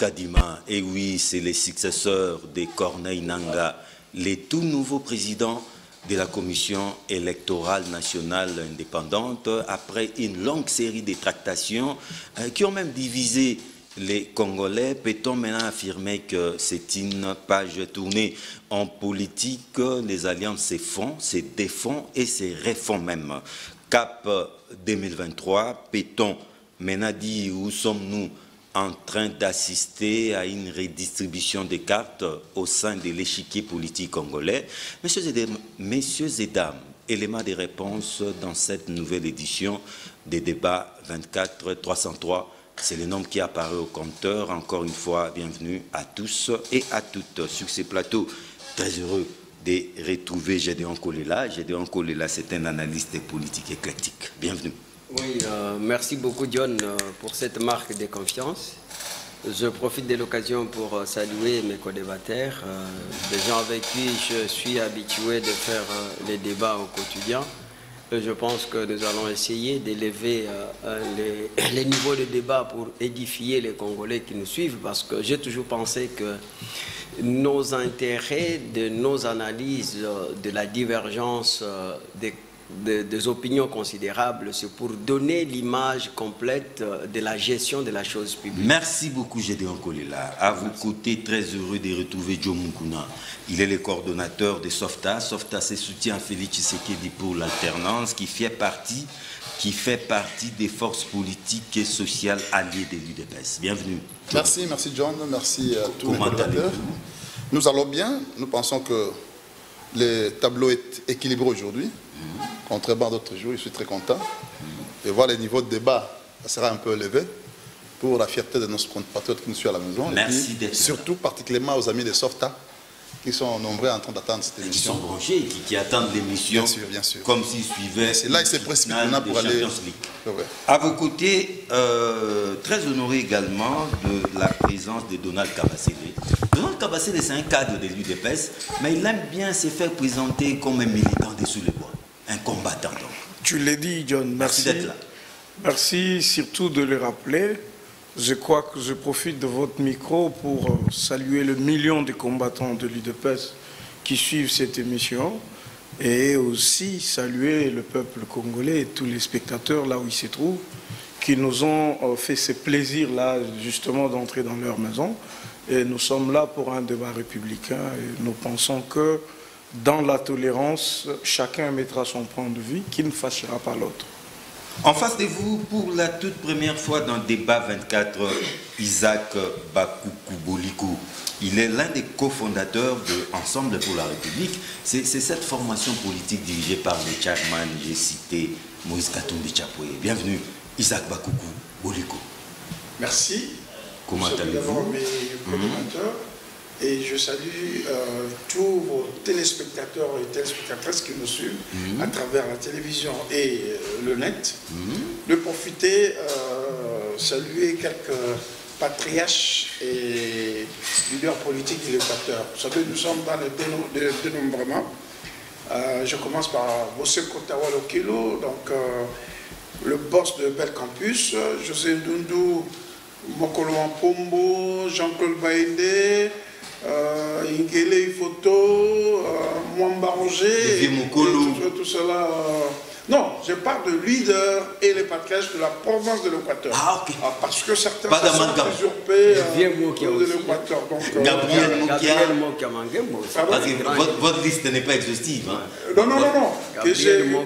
Kadima, et oui, c'est les successeurs de Corneille Nangaa, les tout nouveaux présidents de la Commission électorale nationale indépendante, après une longue série de tractations qui ont même divisé les Congolais. Peut-on maintenant affirmer que c'est une page tournée en politique? Les alliances se font, se défont et se refont même. Cap 2023, peut-on maintenant dire où sommes-nous en train d'assister à une redistribution des cartes au sein de l'échiquier politique congolais? Messieurs et dames, éléments de réponse dans cette nouvelle édition des débats 24-303. C'est le nom qui apparaît au compteur. Encore une fois, bienvenue à tous et à toutes sur ces plateaux. Très heureux de retrouver Gédéon Kolela. Gédéon Kolela, c'est un analyste politique éclectique. Bienvenue. Oui, merci beaucoup John pour cette marque de confiance. Je profite de l'occasion pour saluer mes co-débatteurs, des gens avec qui je suis habitué de faire les débats au quotidien. Je pense que nous allons essayer d'élever les niveaux de débat pour édifier les Congolais qui nous suivent, parce que j'ai toujours pensé que nos intérêts, de nos analyses, de la divergence des opinions considérables, c'est pour donner l'image complète de la gestion de la chose publique. Merci beaucoup Gédéon Kolela. À vos côtés, très heureux de retrouver Joe Mukuna. Il est le coordonnateur de SOFTA. SOFTA, c'est soutien à Félix Tshisekedi pour l'alternance, qui fait partie des forces politiques et sociales alliées de l'UDPS. Bienvenue. Merci John, merci à tous les collaborateurs. Nous allons bien, nous pensons que le tableau est équilibré aujourd'hui. Contrairement à d'autres jours, je suis très content. Et voir les niveaux de débat sera un peu élevé pour la fierté de nos compatriotes qui nous suivent à la maison. Merci d'être là. Surtout particulièrement aux amis de SOFTA qui sont nombreux en train d'attendre cette émission. Qui sont branchés, qui attendent l'émission bien sûr. Comme s'ils suivaient. C'est là, ils se précipitent maintenant pour aller. À vos côtés, très honoré également de la présence de Donald Kabasele. Donald Kabasele, c'est un cadre de l'UDPS, mais il aime bien se faire présenter comme un militant de sous les bois, un combattant. Donc. Tu l'as dit, John. Merci d'être là. Merci surtout de le rappeler. Je crois que je profite de votre micro pour saluer le million de combattants de l'UDPS qui suivent cette émission et aussi saluer le peuple congolais et tous les spectateurs là où ils se trouvent qui nous ont fait ce plaisir-là justement d'entrer dans leur maison. Et nous sommes là pour un débat républicain et nous pensons que dans la tolérance, chacun mettra son point de vue qui ne fâchera pas l'autre. En face de vous, pour la toute première fois dans le débat 24, Isaac Bakoukou Boliko. Il est l'un des cofondateurs de Ensemble pour la République. C'est cette formation politique dirigée par le chairman, j'ai cité Moïse Katumbi Tchapoué. Bienvenue, Isaac Bakoukou Boliko. Merci. Comment allez-vous? Et je salue tous vos téléspectateurs et téléspectatrices qui nous suivent à travers la télévision et le net. De profiter, saluer quelques patriarches et leaders politiques de l'Équateur. Vous savez, nous sommes dans le dénombrement. Je commence par Bossé Kotawalo Kilo, donc le boss de Bel Campus, José Ndundu, Mokolo Mpombo, Jean-Claude Baïndé, Ingele Photo, Mwamba Roger, tout cela. Non, je parle de leaders et les patriarches de la province de l'Équateur. Ah, ok. Parce que certains sont usurpés de l'Équateur. Gabriel Mokia. Parce que votre liste n'est pas exhaustive. Hein. Non. Que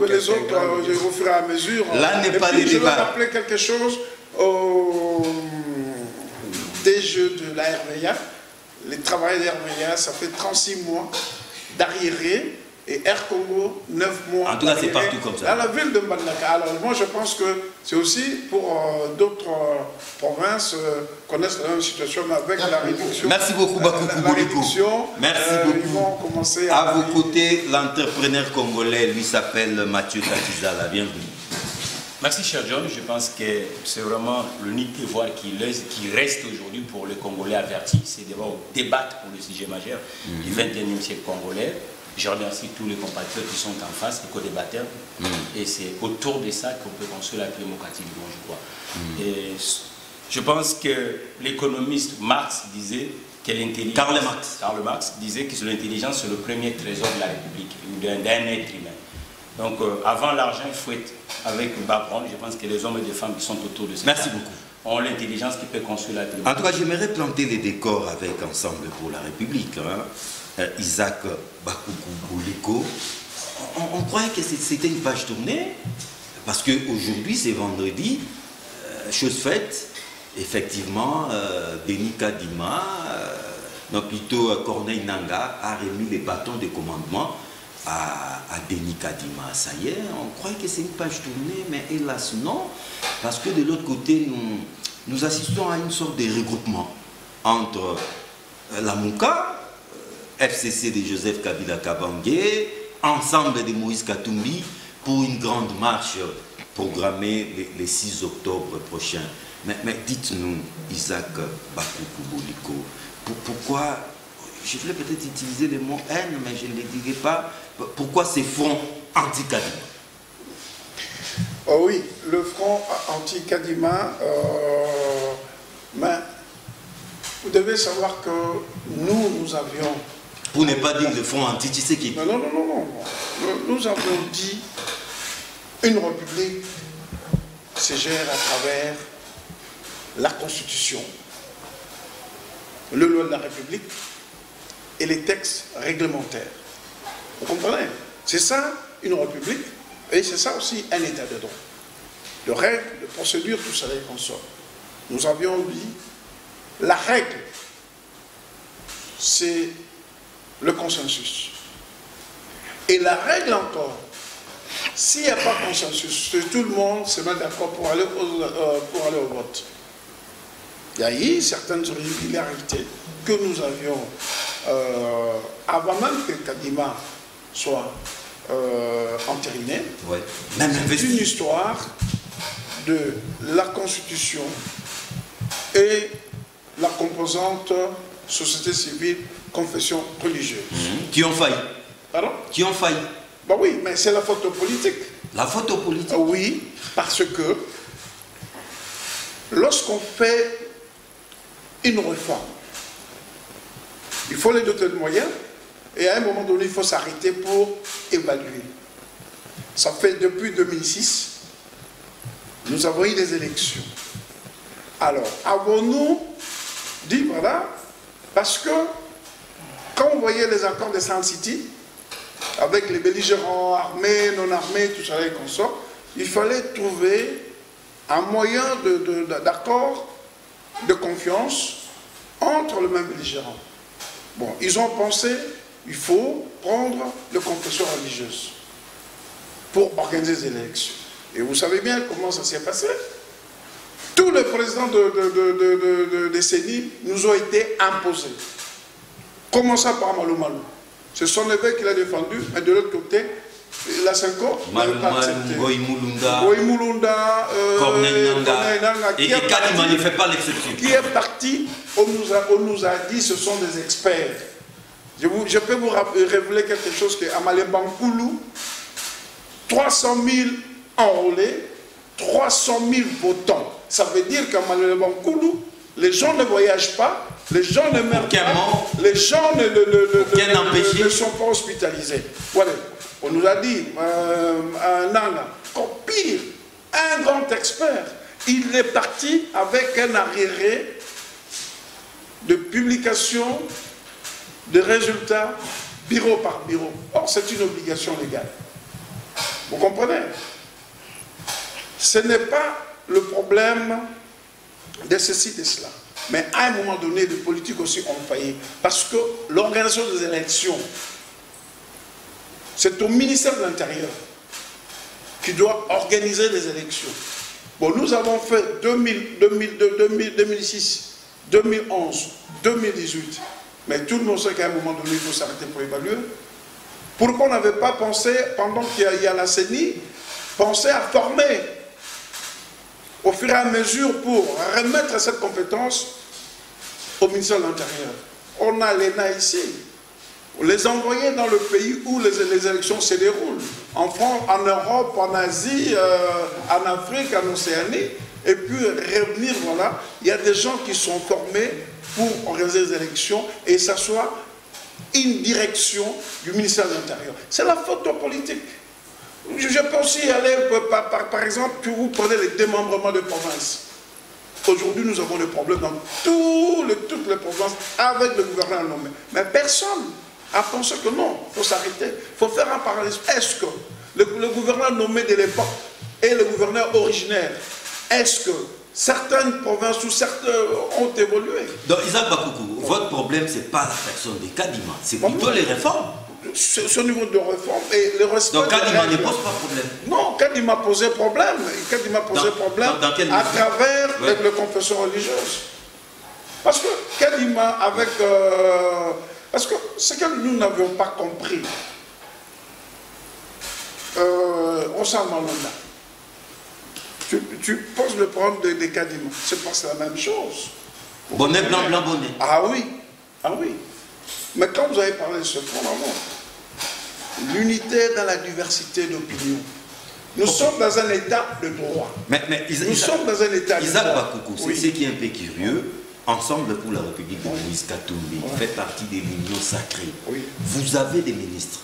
les autres, je vous ferai à mesure. Là n'est pas le débat. Je vais rappeler quelque chose des jeux de la RVA. Les travailleurs de RVA, ça fait 36 mois d'arriérés. Et Air Congo, 9 mois. En tout cas, c'est partout comme ça. Dans la ville de Mbandaka. Alors, moi, je pense que c'est aussi pour d'autres provinces connaissent la même situation, mais avec la réduction. Merci beaucoup, Bakoukou Boliko. Merci beaucoup. Ils vont commencer à vos côtés, l'entrepreneur congolais, lui s'appelle Mathieu Tatizala. Bienvenue. Merci, cher John. Je pense que c'est vraiment le nid de voir qui reste aujourd'hui pour les Congolais avertis. C'est de débattre pour le sujet majeur du 21e siècle congolais. Je remercie tous les compatriotes qui sont en face, les co-débatteurs. Et c'est autour de ça qu'on peut construire la démocratie du monde, je crois. Et Je pense que l'économiste Marx disait que l'intelligence... Karl Marx disait que l'intelligence, c'est le premier trésor de la République, ou d'un être humain. Donc, avant l'argent, il faut être avec background. Je pense que les hommes et les femmes qui sont autour de ça ont l'intelligence qui peut construire la République. En tout cas, j'aimerais planter les décors avec Ensemble pour la République. Hein. Isaac Bakoukou-Bouliko. On croyait que c'était une page tournée, parce qu'aujourd'hui, c'est vendredi, chose faite, effectivement, Denis Kadima, non plutôt Corneille Nangaa, a remis les bâtons de commandement à Denis Kadima. Ça y est, on croyait que c'est une page tournée, mais hélas non, parce que de l'autre côté, nous assistons à une sorte de regroupement entre la Mouka, FCC de Joseph Kabila Kabange, Ensemble de Moïse Katumbi, pour une grande marche programmée le 6 octobre prochain. Mais dites-nous, Isaac Bakoukou-Bouliko, pourquoi, je voulais peut-être utiliser le mot haine, mais je ne le dirai pas, pourquoi ces fronts anti-Kadima? Oh oui, le front anti-Kadima, mais vous devez savoir que nous avions... Pour ne pas dire le front anti-Tshisekedi. Non. Nous avons dit une république se gère à travers la Constitution, le loi de la République et les textes réglementaires. Vous comprenez? C'est ça une république et c'est ça aussi un état de droit. De règles, de procédures, tout ça les consort. Nous avions dit la règle, c'est le consensus. Et la règle encore, s'il n'y a pas de consensus, tout le monde se met d'accord pour aller au vote. Il y a eu certaines irrégularités que nous avions, avant même que Kadima soit entériné. Ouais. C'est une histoire de la Constitution et la composante société civile, confession religieuse. Qui ont failli. Pardon? Qui ont failli. Ben oui, mais c'est la photo politique. La photo politique? Oui, parce que lorsqu'on fait une réforme, il faut les doter de moyens et à un moment donné, il faut s'arrêter pour évaluer. Ça fait depuis 2006, nous avons eu des élections. Alors, avons-nous dit, voilà, parce que quand on voyait les accords de Sun City, avec les belligérants armés, non armés, tout ça, les consorts, il fallait trouver un moyen d'accord de confiance entre les mêmes belligérants. Bon, ils ont pensé, il faut prendre les confessions religieuses pour organiser des élections. Et vous savez bien comment ça s'est passé. Tous les présidents de décennies nous ont été imposés. Commençant par Malou Malou. C'est son évêque qui l'a défendu, mais de l'autre côté, la Senko n'avait pas accepté. Goïmoulunda, Corneille Nangaa, et Kadima ne fait pas l'exception. Qui est parti, on nous a dit ce sont des experts. Je peux vous révéler quelque chose qu'à Malembankoulou, 300 000 enrôlés, 300 000 votants. Ça veut dire qu'à Malembankoulou, les gens ne voyagent pas, les gens ne meurent pas, les gens ne sont pas hospitalisés. Voilà. On nous a dit, Nanga, encore pire, un grand expert, il est parti avec un arriéré de publication de résultats bureau par bureau. Or, c'est une obligation légale. Vous comprenez? Ce n'est pas le problème de ceci, de cela. Mais à un moment donné, les politiques aussi ont failli. Parce que l'organisation des élections, c'est au ministère de l'Intérieur qui doit organiser les élections. Bon, nous avons fait 2006, 2011, 2018. Mais tout le monde sait qu'à un moment donné, il faut s'arrêter pour évaluer. Pourquoi on n'avait pas pensé, pendant qu'il y a la CENI, penser à former au fur et à mesure pour remettre cette compétence au ministère de l'Intérieur? On a l'ENA ici. Les envoyer dans le pays où les élections se déroulent. En France, en Europe, en Asie, en Afrique, en Océanie. et puis revenir, voilà, il y a des gens qui sont formés pour organiser des élections et ça soit une direction du ministère de l'Intérieur. C'est la faute politique. Je peux aussi aller, par exemple, que vous prenez les démembrements de provinces. Aujourd'hui, nous avons des problèmes dans toutes les provinces avec le gouverneur nommé. Mais personne n'a pensé que non, il faut s'arrêter. Il faut faire un parallélisme. Est-ce que le gouverneur nommé de l'époque et le gouverneur originaire, est-ce que certaines provinces ou certains ont évolué? Donc, Isaac Bakoukou, votre problème, ce n'est pas la personne de Kadima, c'est plutôt les réformes. Ce niveau de réforme et le respect. Donc Kadima ne pose pas problème. Non, Kadima posait problème. Kadima posait problème à travers les confessions religieuses. Parce que Kadima avec... parce que ce que nous n'avions pas compris, on s'en Malonda. Tu poses le problème de Kadima. C'est pas la même chose. Bonnet blanc, blanc, bonnet. Ah oui. Ah oui. Mais quand vous avez parlé de ce point, l'unité dans la diversité d'opinion. Nous sommes dans un état de droit. Nous sommes dans un état de droit. Isaac Bakoukou, c'est ce qui est un peu curieux. Ensemble pour la République de Moïse Katumbi fait partie de l'Union sacrée. Oui. Vous avez des ministres.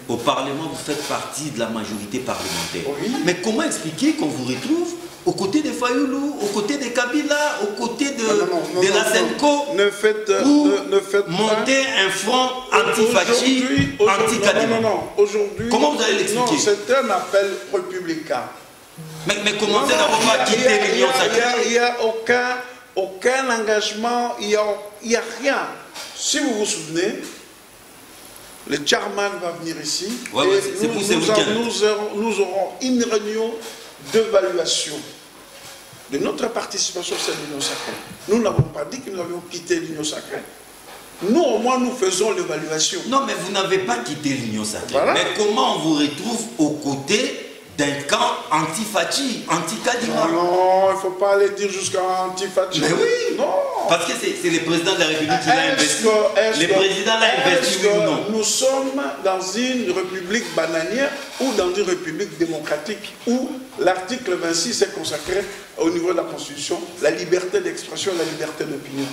Au Parlement, vous faites partie de la majorité parlementaire. Oui. Mais comment expliquer qu'on vous retrouve aux côtés de Fayoulou, aux côtés de Kabila, aux côtés de la Senko, pour monter un front anti-Fachi, anti-Kadima? Non. Aujourd'hui, comment vous allez l'expliquer? Non, c'est un appel républicain. Mais comment ça n'avons pas quitté l'Union sacrée? Il n'y a aucun engagement, il n'y a rien. Si vous vous souvenez, le chairman va venir ici et nous aurons une réunion d'évaluation de notre participation à l'Union sacrée. Nous n'avons pas dit que nous avions quitté l'Union sacrée. Nous, au moins, nous faisons l'évaluation. Non, mais vous n'avez pas quitté l'Union sacrée. Voilà. Mais comment on vous retrouve aux côtés d'un camp anti-Fachi, anti-Kadima? Non, il ne faut pas aller dire jusqu'à anti-Fachi. Mais oui. Non. Parce que c'est le président de la République qui l'a investi. Le président l'a investi, oui ou non? Nous sommes dans une république bananière ou dans une république démocratique où l'article 26 est consacré au niveau de la Constitution, la liberté d'expression et la liberté d'opinion.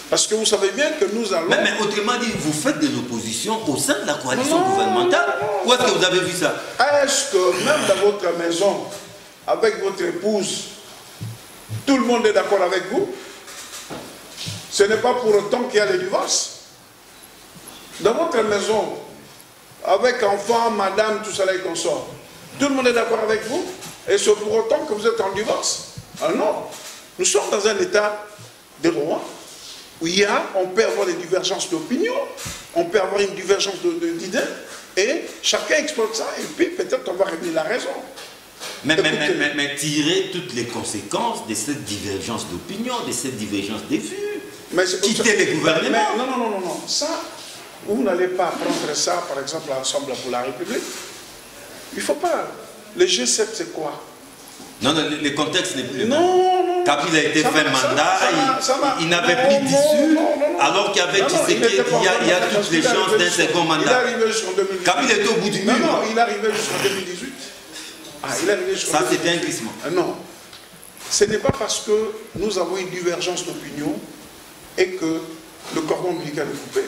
Parce que vous savez bien que nous allons... Mais autrement dit, vous faites de l'opposition au sein de la coalition gouvernementale. Où est-ce que vous avez vu ça? Est-ce que même dans votre maison, avec votre épouse, tout le monde est d'accord avec vous? Ce n'est pas pour autant qu'il y a les divorces. Dans votre maison, avec enfants, madame, tout ça là et consort, tout le monde est d'accord avec vous? Et c'est pour autant que vous êtes en divorce? Ah non. Nous sommes dans un état de droit. Où on peut avoir des divergences d'opinion, on peut avoir une divergence d'idées, et chacun exploite ça, et puis peut-être on va révéler la raison. Mais tirer toutes les conséquences de cette divergence d'opinion, de cette divergence des vues, quitter les gouvernements. Non. Ça, vous n'allez pas prendre ça, par exemple, l'Ensemble pour la République. Il ne faut pas. Le G7, c'est quoi? Non, le contexte n'est plus le même. Non. Kabila a été fait mandat, il n'avait plus d'issue, alors qu'il y avait Tshisekedi, il y a toutes les chances d'un second mandat. Il est arrivé jusqu'en 2018. Kabila était au bout du mur. Non, il est arrivé jusqu'en 2018. Il est arrivé jusqu'en 2018. Ça, c'était un glissement. Non. Ce n'est pas parce que nous avons une divergence d'opinion et que le cordon ombilical est coupé.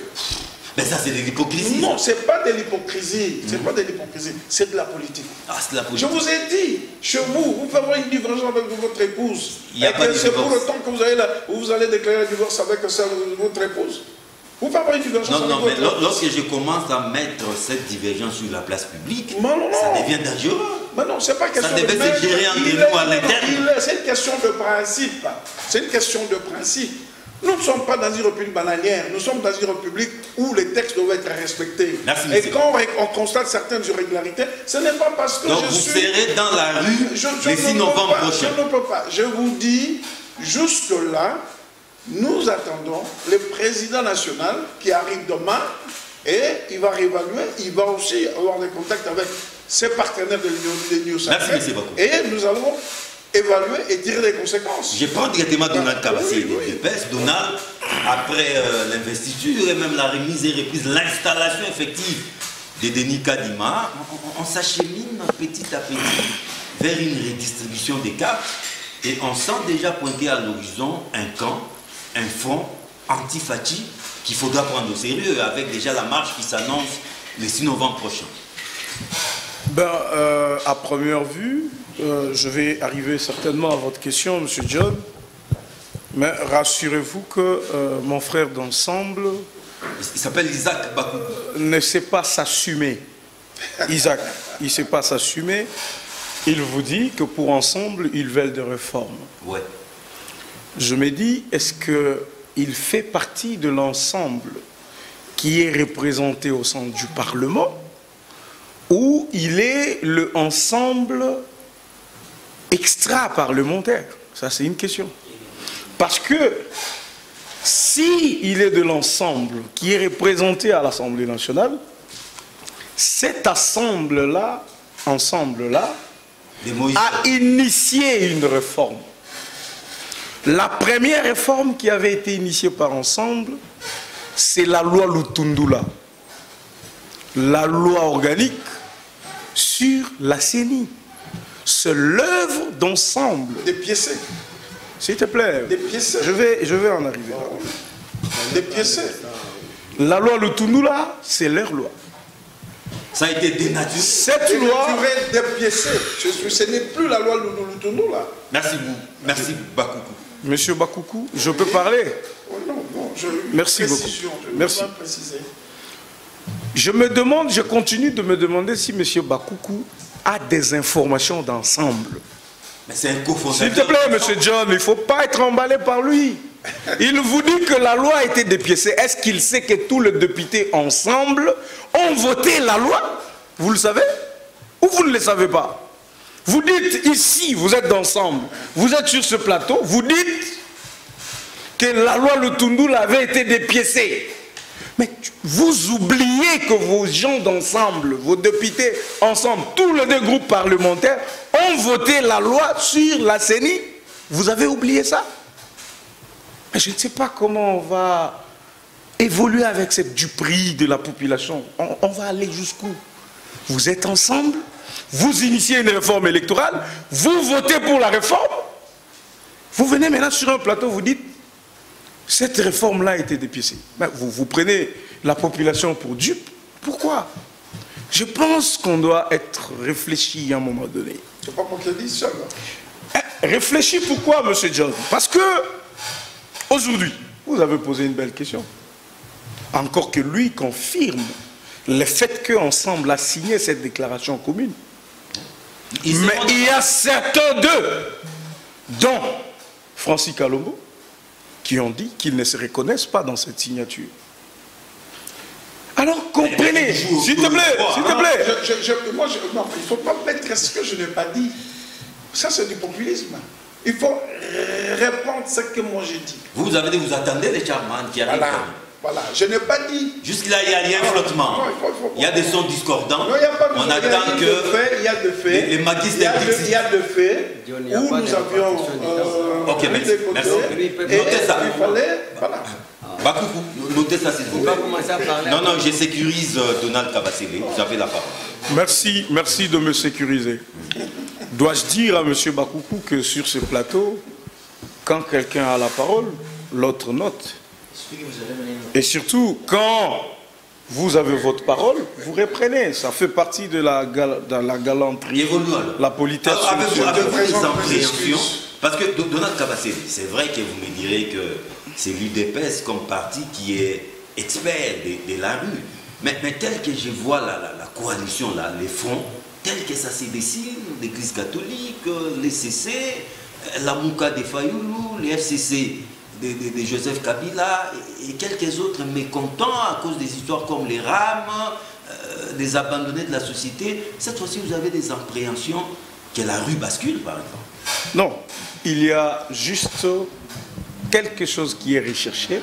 Mais ça, c'est de l'hypocrisie. Non, ce n'est pas de l'hypocrisie. C'est pas de l'hypocrisie, c'est de la politique. Ah, c'est de la politique. Je vous ai dit, chez vous, vous pouvez avoir une divergence avec votre épouse. Il n'y a pas de divorce. C'est pour autant que vous allez déclarer le divorce avec votre épouse. Vous pouvez avoir une divergence avec votre épouse. Non, mais lorsque je commence à mettre cette divergence sur la place publique, ça devient dangereux. Mais non, c'est pas question de... Ça devait se gérer entre nous à l'interne. C'est une question de principe. C'est une question de principe. Nous ne sommes pas dans une république bananière, nous sommes dans une république où les textes doivent être respectés. Merci, et quand on constate certaines irrégularités, ce n'est pas parce que donc vous serez dans la rue le 6 novembre prochain. Je ne peux pas. Je vous dis, jusque-là, nous attendons le président national qui arrive demain et il va réévaluer, il va aussi avoir des contacts avec ses partenaires de l'Union sacrée. Merci, M. Bakoukou. Et nous allons évaluer et tirer des conséquences. Je prends directement Donald Kabassi de PES. Donald, après l'investiture et même la remise et reprise, l'installation effective de Denis Kadima, on s'achemine petit à petit vers une redistribution des caps Et on sent déjà pointer à l'horizon un camp, un front anti-Fathi qu'il faudra prendre au sérieux avec déjà la marche qui s'annonce le 6 novembre prochain. Ben, à première vue, je vais arriver certainement à votre question, M. John, mais rassurez-vous que mon frère d'ensemble... Il s'appelle Isaac Bakoukou. Ne sait pas s'assumer. Isaac, il ne sait pas s'assumer. Il vous dit que pour ensemble, ils veulent des réformes. Ouais. Je me dis, est-ce qu'il fait partie de l'ensemble qui est représenté au sein du Parlement ou il est le ensemble extra-parlementaire? Ça, c'est une question. Parce que si il est de l'ensemble qui est représenté à l'Assemblée nationale, cet ensemble-là a initié une réforme. La première réforme qui avait été initiée par Ensemble, c'est la loi Lutundula, la loi organique sur la CENI. C'est l'œuvre d'Ensemble. Dépiécé. S'il te plaît, Dépiécé. je vais en arriver là. Dépiécé. La loi Lutundula, c'est leur loi. Ça a été dénaturé. Cette loi... Dépiécé. Ce n'est plus la loi Lutundula. Merci Bakoukou. Monsieur Bakoukou, je peux parler? Oh non, merci beaucoup. Merci. Je continue de me demander si Monsieur Bakoukou a des informations d'ensemble. Mais c'est un cofondateur. S'il te plaît, Monsieur John, il ne faut pas être emballé par lui. Il vous dit que la loi a été dépiécée. Est-ce qu'il sait que tous les députés ensemble ont voté la loi? Vous le savez? Ou vous ne le savez pas? Vous dites ici, vous êtes ensemble, vous êtes sur ce plateau, vous dites que la loi Lutundula avait été dépiécée. Mais vous oubliez que vos gens d'ensemble, vos députés ensemble, tous les deux groupes parlementaires ont voté la loi sur la CENI. Vous avez oublié ça? Mais je ne sais pas comment on va évoluer avec cette duperie de la population. On va aller jusqu'où? Vous êtes ensemble, vous initiez une réforme électorale, vous votez pour la réforme, vous venez maintenant sur un plateau, vous dites cette réforme-là a été dépiécée. Vous prenez la population pour dupe. Pourquoi? Je pense qu'on doit être réfléchi à un moment donné. C'est pas pour qu'il dise ça. Réfléchi pourquoi, M. John? Parce que aujourd'hui, vous avez posé une belle question. Encore que lui confirme le fait qu'Ensemble a signé cette déclaration commune. Mais il y a certains d'eux, dont Francis Kalombo, qui ont dit qu'ils ne se reconnaissent pas dans cette signature. Alors comprenez, s'il te plaît, s'il te plaît. Non, il ne faut pas mettre ce que je n'ai pas dit. Ça, c'est du populisme. Il faut répondre ce que moi j'ai dit. Vous avez dit, vous attendez les charmants qui arrivent. Voilà, je n'ai pas dit. Jusque-là, il y a un flottement. Il y a des sons discordants. Non, il n'y a pas de on attend que il y a de faits. Les magistes il y a de faits où nous avions ok, merci. Notez ça. Il fallait, voilà. Bakoukou, notez ça s'il vous plaît. Non, non, je sécurise Donald Kabasele. Vous avez la parole. Merci de me sécuriser. Dois-je dire à M. Bakoukou que sur ce plateau, quand quelqu'un a la parole, l'autre note. Et surtout, quand vous avez votre parole, vous reprenez. Ça fait partie de la galanterie, la politesse. Avez-vous des appréhensions? Parce que Donald Kabasele, c'est vrai que vous me direz que c'est l'UDPS comme parti qui est expert de la rue. Mais tel que je vois la coalition, là, les fronts, tel que ça se dessine, l'Église catholique, les CC, la Mouka de Fayoulou, les FCC de Joseph Kabila et quelques autres mécontents à cause des histoires comme les rames, les abandonnés de la société. Cette fois-ci, vous avez des appréhensions que la rue bascule, par exemple? Non, il y a juste quelque chose qui est recherché,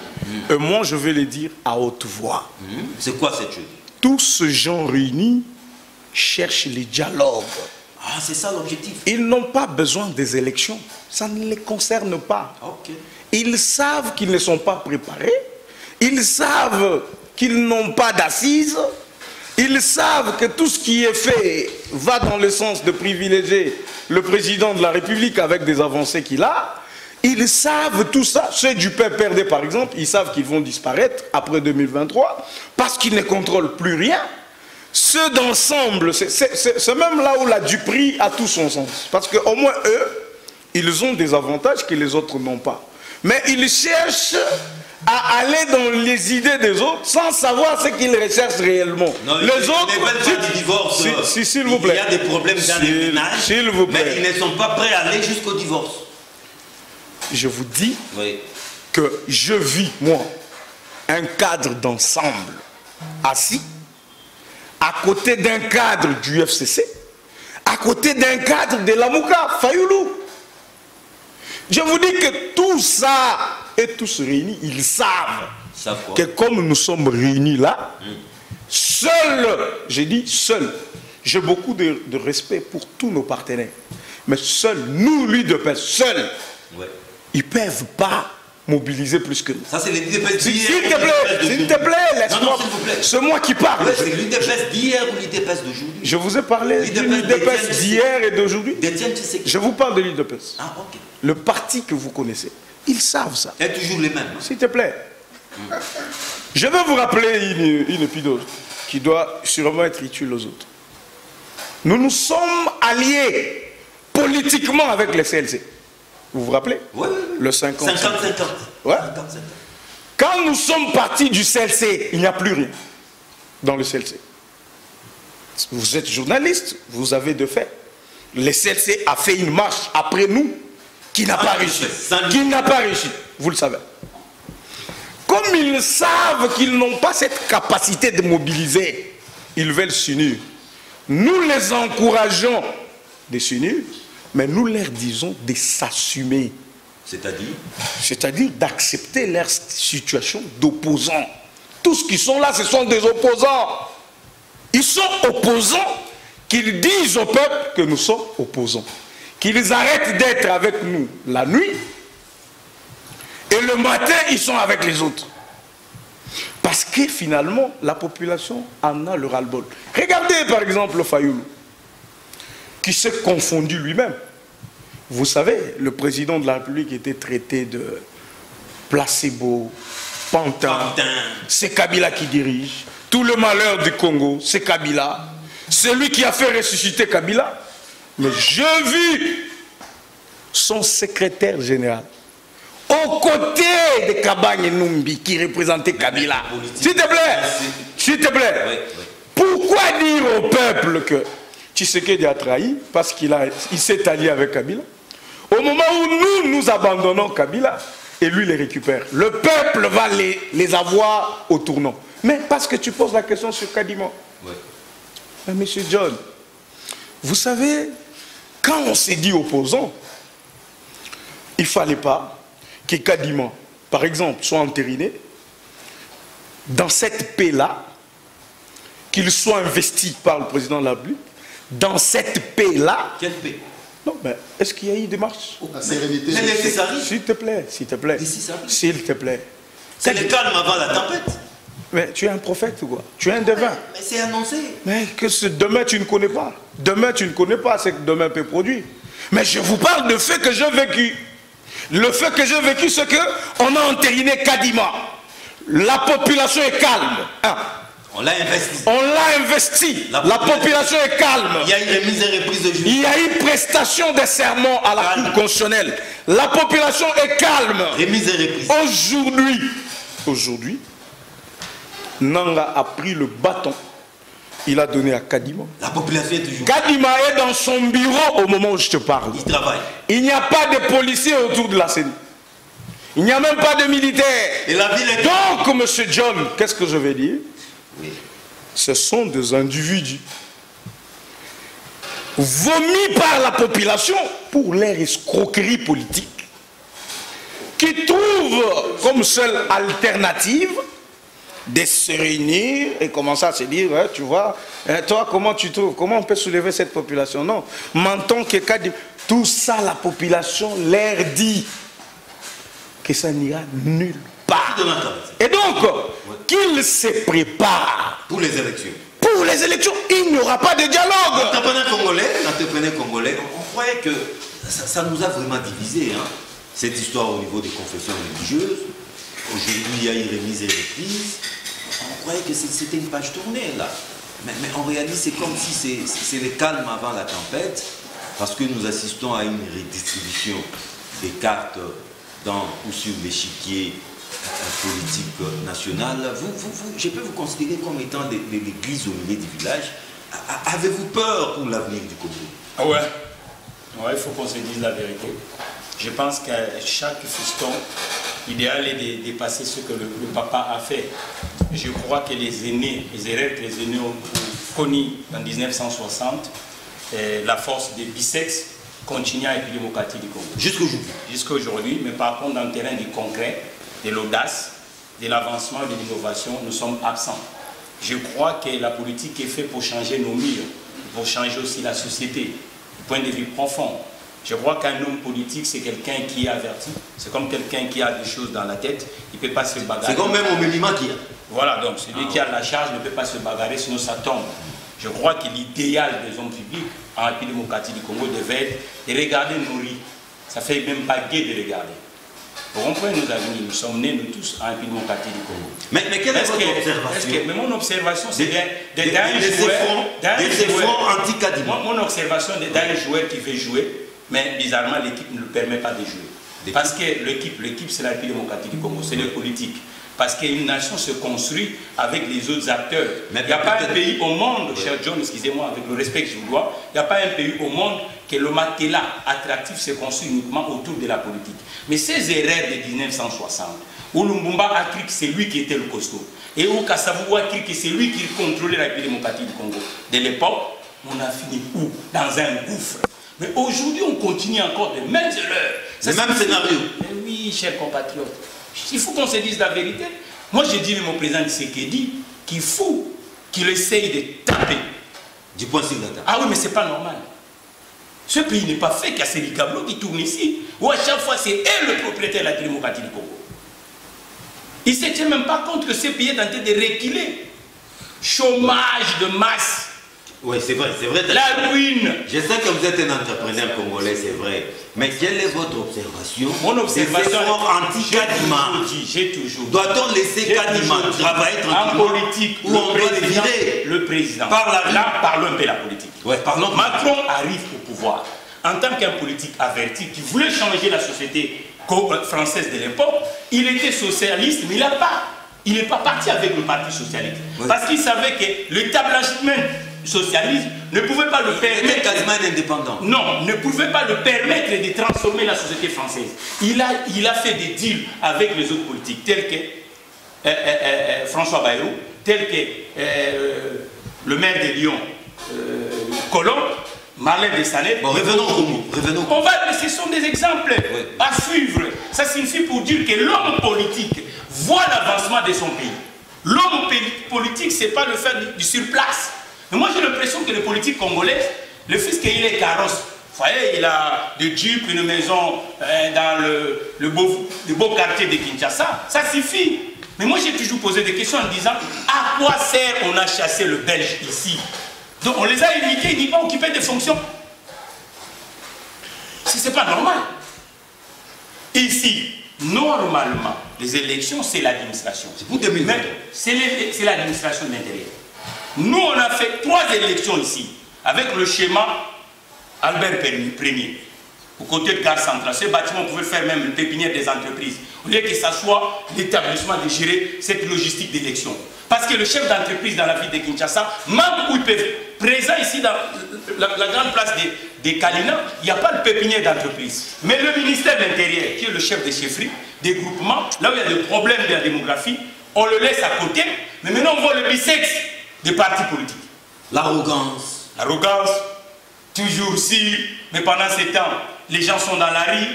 et moi je vais le dire à haute voix. C'est quoi cette chose? Tous ces gens réunis cherchent le dialogue. Ah, c'est ça l'objectif. Ils n'ont pas besoin des élections, ça ne les concerne pas. Okay. Ils savent qu'ils ne sont pas préparés, ils savent qu'ils n'ont pas d'assises, Ils savent que tout ce qui est fait va dans le sens de privilégier le président de la République avec des avancées qu'il a. Ils savent tout ça. Ceux du PPRD, par exemple, ils savent qu'ils vont disparaître après 2023 parce qu'ils ne contrôlent plus rien. Ceux d'ensemble, c'est même là où la Dupri a tout son sens. Parce qu'au moins, eux, ils ont des avantages que les autres n'ont pas. Mais ils cherchent à aller dans les idées des autres sans savoir ce qu'ils recherchent réellement. Non, les autres, ils ne veulent pas du divorce. S'il vous plaît. Il y a des problèmes dans les ménages, s'il vous plaît. mais ils ne sont pas prêts à aller jusqu'au divorce. Je vous dis que je vis, moi, un cadre d'ensemble assis à côté d'un cadre du FCC, à côté d'un cadre de la Mouka, Fayoulou. Je vous dis que tout ça et tous réunis, ils savent que comme nous sommes réunis là, seuls, j'ai dit seuls, j'ai beaucoup de respect pour tous nos partenaires, mais seuls, nous, l'UDPS, seuls, ils ne peuvent pas mobiliser plus que nous. Ça, c'est l'UDPS d'hier. S'il te plaît, laisse-moi. C'est moi qui parle. C'est l'UDPS d'hier ou l'UDPS d'aujourd'hui? Je vous ai parlé de l'UDPS d'hier et d'aujourd'hui. Je vous parle de l'UDPS. Ah, ok. Le parti que vous connaissez. Ils savent ça. C'est toujours les mêmes. S'il te plaît. Je vais vous rappeler une épidose qui doit sûrement être utile aux autres. Nous nous sommes alliés politiquement avec les CLC. Vous vous rappelez? Oui. Le 50-50. Ouais. 50-50. Quand nous sommes partis du CLC, il n'y a plus rien dans le CLC. Vous êtes journaliste, vous avez de fait. Le CLC a fait une marche après nous qui n'a pas réussi. Qui n'a pas réussi. Vous le savez. Comme ils savent qu'ils n'ont pas cette capacité de mobiliser, ils veulent s'unir. Nous les encourageons de s'unir, mais nous leur disons de s'assumer. C'est-à-dire d'accepter leur situation d'opposants. Tous qui sont là, ce sont des opposants. Ils sont opposants, qu'ils disent au peuple que nous sommes opposants. Qu'ils arrêtent d'être avec nous la nuit, et le matin, ils sont avec les autres. Parce que finalement, la population en a le ras-le-bol. Regardez par exemple le Fayoulou, qui s'est confondu lui-même. Vous savez, le président de la République était traité de placebo, pantin. C'est Kabila qui dirige. Tout le malheur du Congo, c'est Kabila. C'est lui qui a fait ressusciter Kabila. Mais je vis son secrétaire général aux côtés de Kabagne Numbi qui représentait Kabila. S'il te plaît, s'il te plaît. Pourquoi dire au peuple que Tshisekedi a trahi parce qu'il s'est allié avec Kabila? Au moment où nous abandonnons Kabila, et lui les récupère, le peuple va les avoir au tournant. Mais parce que tu poses la question sur Kadima. Mais monsieur John, vous savez, quand on s'est dit opposant, il ne fallait pas que Kadima, par exemple, soit entériné dans cette paix-là, qu'il soit investi par le président de la République, dans cette paix-là. Quelle paix? Non, mais est-ce qu'il y a eu des marches? La sérénité. S'il te plaît, s'il te plaît. S'il te plaît. C'est le calme avant la tempête. Mais tu es un prophète ou quoi? Tu es un devin. Mais c'est annoncé. Mais que ce demain tu ne connais pas. Demain tu ne connais pas ce que demain peut produire. Mais je vous parle de fait que j'ai vécu. Le fait que j'ai vécu, c'est qu'on a entériné Kadima. La population est calme. On l'a investi. On l'a investi. La population est calme. Il y a eu remise et reprise de justice. Il y a eu prestation des serments à la Cour constitutionnelle. La population est calme. Remise et reprise. Aujourd'hui, Nanga a pris le bâton. Il a donné à Kadima. La population est toujours... Kadima est dans son bureau au moment où je te parle. Il travaille. Il n'y a pas de policiers autour de la scène. Il n'y a même pas de militaires. Et la ville est... Donc, monsieur John, qu'est-ce que je vais dire? Ce sont des individus vomis par la population pour leur escroquerie politique, qui trouvent comme seule alternative de se réunir et commencer à se dire, ouais, tu vois, toi comment tu trouves, comment on peut soulever cette population? Non, mentons que tout ça, la population leur dit que ça n'ira nulle part. Et donc, qu'ils se préparent pour les élections. Pour pour les élections, il n'y aura pas de dialogue. L'entrepreneur congolais, on croyait que ça nous a vraiment divisés, hein, cette histoire au niveau des confessions religieuses. Aujourd'hui, il y a une remise et reprise. On croyait que c'était une page tournée, là. Mais en réalité, c'est comme si c'est le calme avant la tempête, parce que nous assistons à une redistribution des cartes dans ou sur l'échiquier politique nationale. Je peux vous considérer comme étant l'église au milieu du village. Avez-vous peur pour l'avenir du Congo? Ah ouais. Ouais, il faut qu'on se dise la vérité. Je pense qu'à chaque fiston, l'idéal est de dépasser ce que le papa a fait. Je crois que les erreurs que les aînés ont connues en 1960, la force des bisex continue à être démocratique du Congo. Jusqu'aujourd'hui. Jusqu'aujourd'hui, mais par contre, dans le terrain du concret, de l'audace, de l'avancement et de l'innovation, nous sommes absents. Je crois que la politique est faite pour changer nos murs, pour changer aussi la société, du point de vue profond. Je crois qu'un homme politique, c'est quelqu'un qui est averti. C'est comme quelqu'un qui a des choses dans la tête, il ne peut pas se bagarrer. C'est comme même au Mélima qui a. Voilà, donc celui qui a la charge ne peut pas se bagarrer, sinon ça tombe. Je crois que l'idéal des hommes publics en République démocratique du Congo devait être de regarder nos riz. Ça fait même pas gai de regarder. Au rond-point nous avons nous sommes nés nous tous en République démocratique du Congo. Mais quelle est votre observation? Mais mon observation, c'est des efforts anti-Kadima. Mon observation, c'est d'un joueur qui veut jouer, mais bizarrement l'équipe ne le permet pas de jouer. Parce que l'équipe c'est la République démocratique du Congo, c'est le politique. Parce qu'une nation se construit avec les autres acteurs. Il n'y a pas un pays au monde, cher John, excusez-moi, avec le respect que je vous dois, il n'y a pas un pays au monde que le matelas attractif se construit uniquement autour de la politique. Mais ces erreurs de 1960, où Lumumba a cru que c'est lui qui était le costaud, et où Kasavubu a cru que c'est lui qui contrôlait la République démocratique du Congo, de l'époque, on a fini où? Dans un gouffre. Mais aujourd'hui, on continue encore les mêmes erreurs. Le même scénario. Mais oui, chers compatriotes. Il faut qu'on se dise la vérité. Moi, je dis même au président Tshisekedi qu'il faut qu'il essaye de taper. Du point sur la table. Ah oui, mais c'est pas normal. Ce pays n'est pas fait qu'il y a ces câbles qui tournent ici, où à chaque fois c'est elle le propriétaire de la démocratie du Congo. Il ne se tient même pas compte que ce pays est en train de reculer. Chômage de masse. Oui, c'est vrai, c'est vrai. La ruine. Je sais que vous êtes un entrepreneur congolais, c'est vrai. Mais quelle est votre observation? Mon observation anti-Kadima. J'ai toujours. Doit-on laisser Kadima travailler tranquillement en politique ou on doit le virer? Le président. Là, parlons un peu de la politique. Ouais, parlons. Macron arrive au pouvoir en tant qu'un politique averti qui voulait changer la société française de l'époque. Il était socialiste, mais il n'est pas parti avec le parti socialiste. Ouais. Parce qu'il savait que l'établissement socialisme ne pouvait pas le permettre. Il était quasiment indépendant. Non, ne pouvait pas le permettre de transformer la société française. Il a fait des deals avec les autres politiques, tels que François Bayrou, tels que le maire de Lyon, Colomb, Marlène Desalegn. Bon, revenons au mot. Ce sont des exemples à suivre. Ça signifie pour dire que l'homme politique voit l'avancement de son pays. L'homme politique, ce n'est pas le faire du surplace. Mais moi, j'ai l'impression que les politiques congolais, le fils qu'il est carrosse, vous voyez, il a des jeeps, une maison dans le beau quartier de Kinshasa, ça suffit. Mais moi, j'ai toujours posé des questions en disant, à quoi sert on a chassé le Belge ici? Donc, on les a évités, ils n'ont pas occupé des fonctions. Ce n'est pas normal. Ici, normalement, les élections, c'est l'administration. C'est pour 2020. C'est l'administration de l'intérieur. Nous, on a fait 3 élections ici, avec le schéma Albert Premier. Au côté de Gare Centrale, ce bâtiment pouvait faire même le pépinière des entreprises. Au lieu que ça soit l'établissement de gérer cette logistique d'élection. Parce que le chef d'entreprise dans la ville de Kinshasa, même où ils peuvent, présent ici dans la grande place des Kalina, il n'y a pas de pépinière d'entreprise. Mais le ministère de l'Intérieur, qui est le chef des chefferies, des groupements, là où il y a des problèmes de la démographie, on le laisse à côté. Mais maintenant, on voit le bisex des partis politiques. L'arrogance. L'arrogance, toujours si, mais pendant ces temps, les gens sont dans la rue,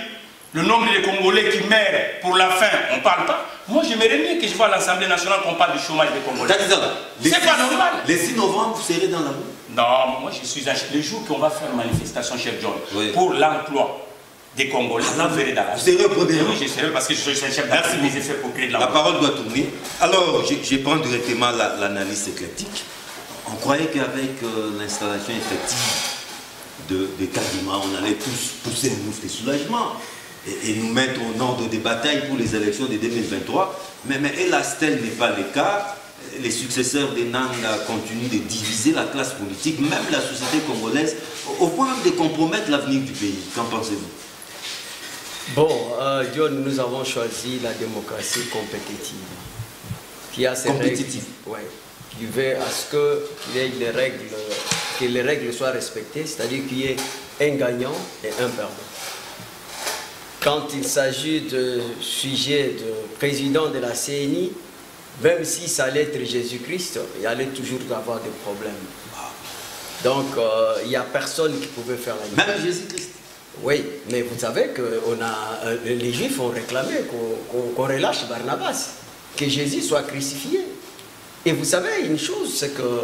le nombre de Congolais qui meurent pour la faim, on ne parle pas. Moi, j'aimerais bien que je vois à l'Assemblée nationale qu'on parle du chômage des Congolais. C'est pas normal. Le 6 novembre, vous serez dans la rue? Non, moi je suis les jours qu'on va faire une manifestation, cher John, pour l'emploi des Congolais, vous verrez dans la rue. Vous serez au premier rang? Oui, je serai parce que je suis un chef d'entreprise des effets pour créer de l'emploi. La parole doit tourner. Alors, je prends directement l'analyse éclectique. On croyait qu'avec l'installation effective de Kadima, on allait tous pousser un mouf de soulagement et nous mettre au nord des batailles pour les élections de 2023. Mais hélas, tel n'est pas le cas. Les successeurs des Nanga continuent de diviser la classe politique, même la société congolaise, au point de compromettre l'avenir du pays. Qu'en pensez-vous? Bon, John, nous avons choisi la démocratie compétitive, qui a ses règles, ouais, qui veut à ce que les règles soient respectées, c'est-à-dire qu'il y ait un gagnant et un perdant. Quand il s'agit de sujet de président de la CNI, même si ça allait être Jésus-Christ, il allait toujours avoir des problèmes. Donc, il n'y a personne qui pouvait faire la différence. Même Jésus-Christ. Oui, mais vous savez que les Juifs ont réclamé qu'on relâche Barnabas, que Jésus soit crucifié. Et vous savez une chose, c'est que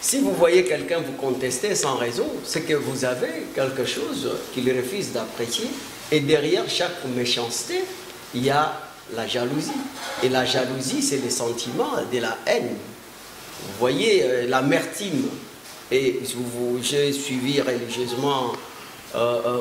si vous voyez quelqu'un vous contester sans raison, c'est que vous avez quelque chose qu'il refuse d'apprécier. Et derrière chaque méchanceté, il y a la jalousie. Et la jalousie, c'est le sentiment de la haine. Vous voyez l'amertume. Et j'ai suivi religieusement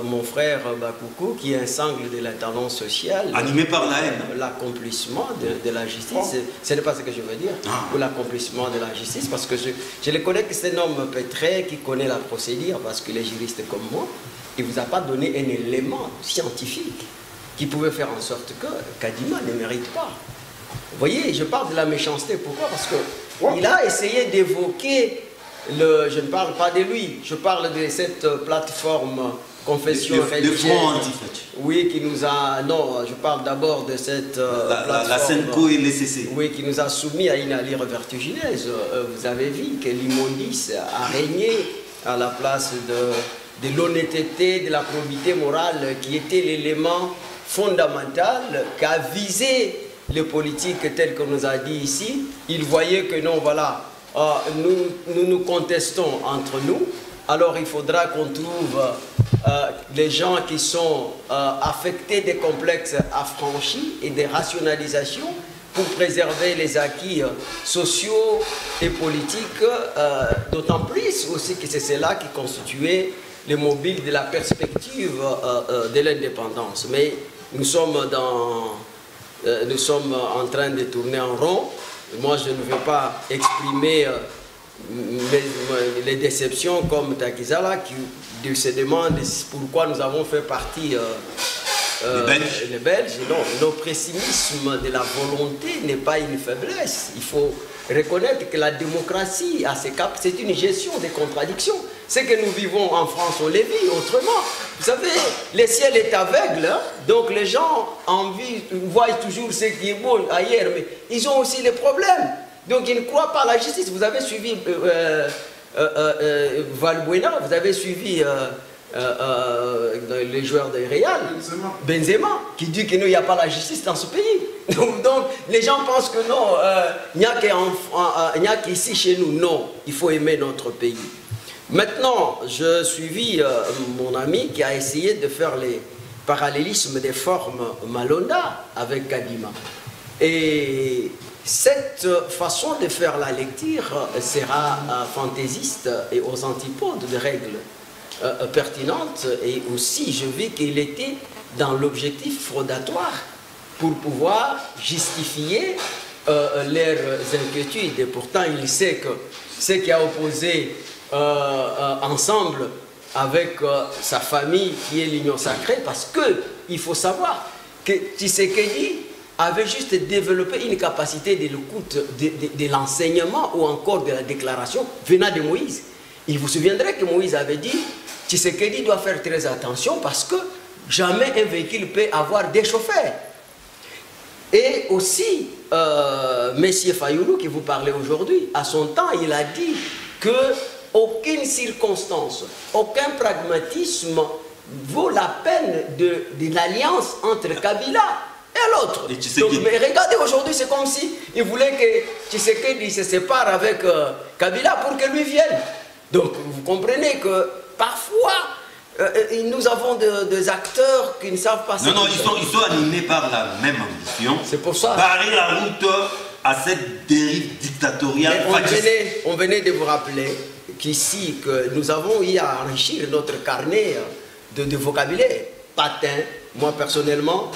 mon frère Bakoukou, qui est un sangle de l'intendance sociale. Animé par la haine. L'accomplissement de la justice. Ce n'est pas ce que je veux dire. Ou l'accomplissement de la justice. Parce que je le connais que c'est un homme pétré qui connaît la procédure, parce qu'il est juriste comme moi. Il ne vous a pas donné un élément scientifique qui pouvait faire en sorte que Kadima ne mérite pas. Vous voyez, je parle de la méchanceté. Pourquoi? Parce qu'il a essayé d'évoquer, je ne parle pas de lui, je parle de cette plateforme confession religieuse. Le front anti-fait. Oui, qui nous a... Non, je parle d'abord de cette plateforme... La Senco et l'ECC. Oui, qui nous a soumis à une allure vertigineuse. Vous avez vu que l'immondice a régné à la place de l'honnêteté, de la probité morale, qui était l'élément fondamental qu'a visé les politiques tels qu'on nous a dit ici. Ils voyaient que non, voilà, nous contestons entre nous, alors il faudra qu'on trouve les gens qui sont affectés des complexes affranchis et des rationalisations pour préserver les acquis sociaux et politiques, d'autant plus aussi que c'est cela qui constituait les mobiles de la perspective de l'indépendance. Mais nous sommes en train de tourner en rond. Moi, je ne vais pas exprimer les déceptions comme Takizala qui se demande pourquoi nous avons fait partie les Belges. Non, l'oppressimisme de la volonté n'est pas une faiblesse. Il faut reconnaître que la démocratie, à ses caps, c'est une gestion des contradictions. Ce que nous vivons en France, on les vit autrement. Vous savez, le ciel est aveugle, hein? Donc les gens voient toujours ce qui est beau ailleurs, mais ils ont aussi les problèmes. Donc ils ne croient pas à la justice. Vous avez suivi Valbuena, vous avez suivi les joueurs de Real, Benzema, qui dit qu'il n'y a pas la justice dans ce pays. Donc les gens pensent que non, il n'y a qu'ici chez nous. Non, il faut aimer notre pays. Maintenant, je suivis mon ami qui a essayé de faire les parallélismes des formes Malonda avec Kadima. Et cette façon de faire la lecture sera fantaisiste et aux antipodes des règles pertinentes. Et aussi, je vis qu'il était dans l'objectif fraudatoire pour pouvoir justifier leurs inquiétudes. Et pourtant, il sait que ce qui a opposé ensemble avec sa famille qui est l'Union sacrée, parce qu'il faut savoir que Tshisekedi avait juste développé une capacité de l'écoute de l'enseignement ou encore de la déclaration venant de Moïse. Il vous souviendrez que Moïse avait dit Tshisekedi doit faire très attention parce que jamais un véhicule peut avoir des chauffeurs. Et aussi, Messier Fayoulou, qui vous parlait aujourd'hui, à son temps, il a dit que aucune circonstance, aucun pragmatisme vaut la peine de l'alliance entre Kabila et l'autre. Mais regardez, aujourd'hui, c'est comme si il voulait que Tshisekedi se sépare avec Kabila pour que lui vienne. Donc, vous comprenez que parfois, nous avons des acteurs qui ne savent pas... Non, ils sont animés par la même ambition. C'est pour ça. Barrer la route à cette dérive dictatoriale. On venait de vous rappeler qu'ici, que nous avons eu à enrichir notre carnet de vocabulaire. Patin, moi personnellement,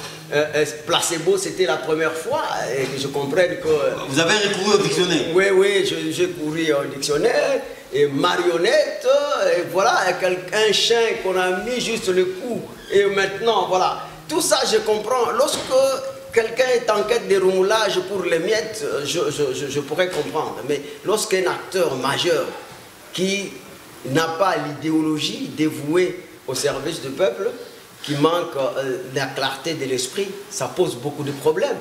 placebo, c'était la première fois et que je comprenne que... Vous avez recouru au dictionnaire? Oui, j'ai couru au dictionnaire, et marionnette, et voilà, un chien qu'on a mis juste le coup, et maintenant, voilà. Tout ça, je comprends. Lorsque quelqu'un est en quête de remoulage pour les miettes, je pourrais comprendre. Mais lorsqu'un acteur majeur qui n'a pas l'idéologie dévouée au service du peuple, qui manque la clarté de l'esprit, ça pose beaucoup de problèmes.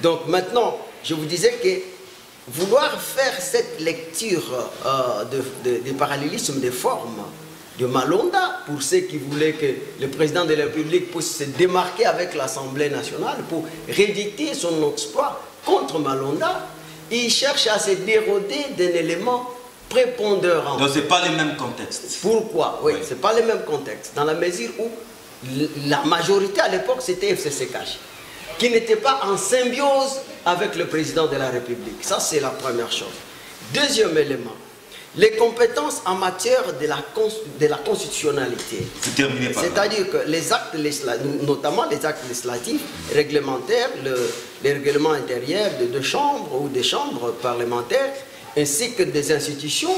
Donc maintenant, je vous disais que vouloir faire cette lecture de parallélisme des formes de Malonda, pour ceux qui voulaient que le président de la République puisse se démarquer avec l'Assemblée nationale pour rééditer son exploit contre Malonda, il cherche à se déroder d'un élément prépondérant. Donc ce n'est pas les mêmes contextes. Pourquoi? Oui, ce n'est pas les mêmes contextes. Dans la mesure où la majorité à l'époque, c'était FCCKJ, qui n'était pas en symbiose avec le président de la République. Ça, c'est la première chose. Deuxième élément, les compétences en matière de la constitutionnalité. C'est-à-dire que les actes législatifs, notamment les actes législatifs, réglementaires, les règlements intérieurs de deux chambres ou des chambres parlementaires, ainsi que des institutions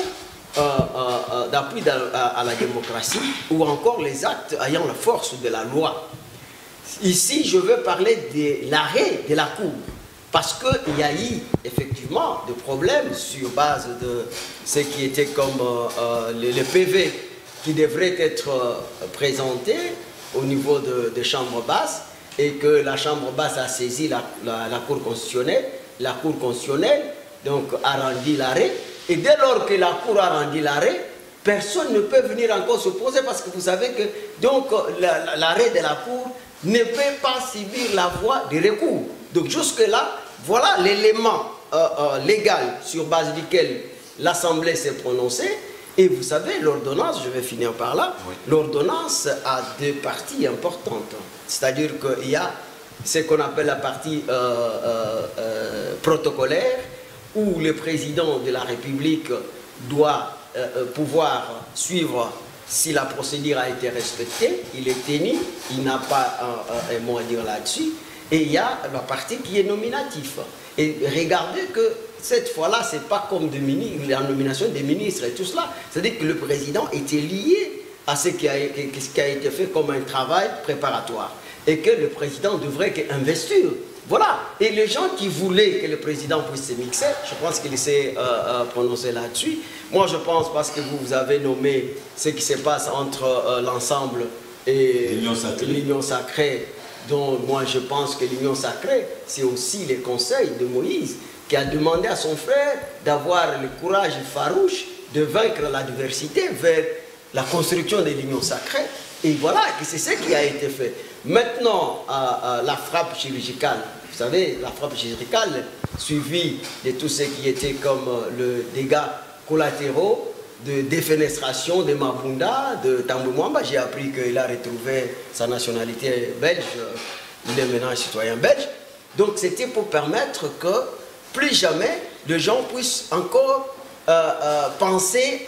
d'appui à la démocratie, ou encore les actes ayant la force de la loi. Ici, je veux parler de l'arrêt de la Cour, parce qu'il y a eu effectivement des problèmes sur base de ce qui était comme les PV qui devraient être présentés au niveau des chambres basses, et que la chambre basse a saisi la Cour constitutionnelle. La Cour constitutionnelle donc, a rendu l'arrêt. Et dès lors que la Cour a rendu l'arrêt, personne ne peut venir encore s'opposer, parce que vous savez que l'arrêt de la Cour ne peut pas subir la voie de recours. Donc jusque-là, voilà l'élément légal sur base duquel l'Assemblée s'est prononcée. Et vous savez, l'ordonnance, je vais finir par là, oui. L'ordonnance a deux parties importantes. C'est-à-dire qu'il y a ce qu'on appelle la partie protocolaire, où le président de la République doit pouvoir suivre si la procédure a été respectée, il est tenu, il n'a pas un mot à dire là-dessus. Et il y a la partie qui est nominative. Et regardez que cette fois-là, ce n'est pas comme la nomination des ministres et tout cela. C'est-à-dire que le président était lié à ce qui a été fait comme un travail préparatoire. Et que le président devrait investir. Voilà. Et les gens qui voulaient que le président puisse se mixer, je pense qu'il s'est prononcé là-dessus. Moi, je pense, parce que vous avez nommé ce qui se passe entre l'ensemble et l'Union sacrée, dont moi je pense que l'Union sacrée, c'est aussi les conseils de Moïse, qui a demandé à son frère d'avoir le courage farouche de vaincre l'adversité vers la construction de l'Union sacrée. Et voilà, c'est ce qui a été fait. Maintenant, la frappe chirurgicale, vous savez, la frappe chirurgicale, suivie de tout ce qui était comme le dégât collatéraux, de défenestration de Mabunda, de Tambou Mwamba. J'ai appris qu'il a retrouvé sa nationalité belge, il est maintenant citoyen belge. Donc c'était pour permettre que plus jamais les gens puissent encore penser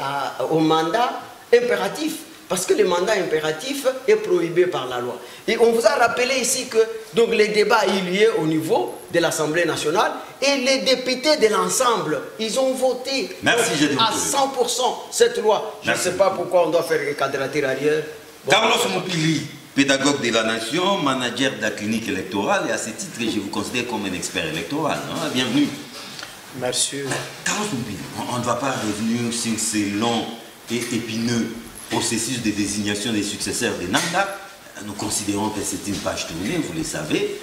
au mandat impératif. Parce que le mandat impératif est prohibé par la loi. Et on vous a rappelé ici que donc, les débats ont eu lieu au niveau de l'Assemblée nationale et les députés de l'ensemble, ils ont voté à 100% cette loi. Je ne sais pas pourquoi on doit faire un quadrature arrière. Bon. Carlos Moupili, pédagogue de la nation, manager de la clinique électorale, et à ce titre, je vous considère comme un expert électoral. Hein? Bienvenue. Merci. Carlos Moupili, on ne va pas revenir sur ces longs et épineux processus de désignation des successeurs de Nanga. Nous considérons que c'est une page tournée, vous le savez.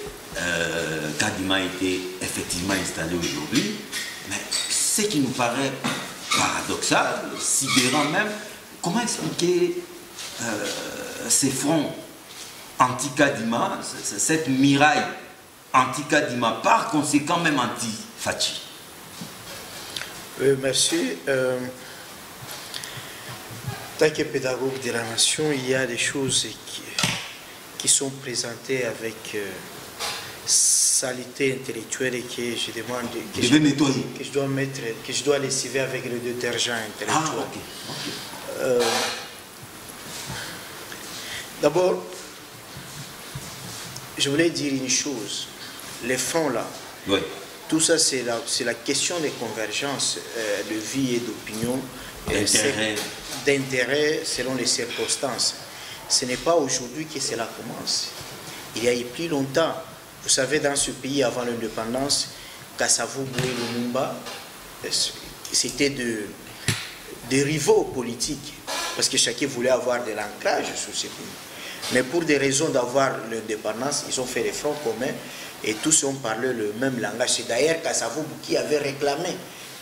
Kadima a été effectivement installé aujourd'hui. Mais ce qui nous paraît paradoxal, sidérant même, comment expliquer ces fronts anti-Kadima, cette miraille anti-Kadima, par conséquent même anti-Fachi? Merci. Tant que pédagogue de la nation, il y a des choses qui sont présentées avec saleté intellectuelle et que je demande que je dois lessiver avec le détergent intellectuel. D'abord, je voulais dire une chose. Les fonds là, tout ça c'est la question des convergences de vie et d'opinion, d'intérêt selon les circonstances. Ce n'est pas aujourd'hui que cela commence. Il y a eu plus longtemps. Vous savez, dans ce pays, avant l'indépendance, Kasavubu et Lumumba, c'était des rivaux politiques, parce que chacun voulait avoir de l'ancrage sur ce pays. Mais pour des raisons d'avoir l'indépendance, ils ont fait des fronts communs et tous ont parlé le même langage. C'est d'ailleurs Kasavubu qui avait réclamé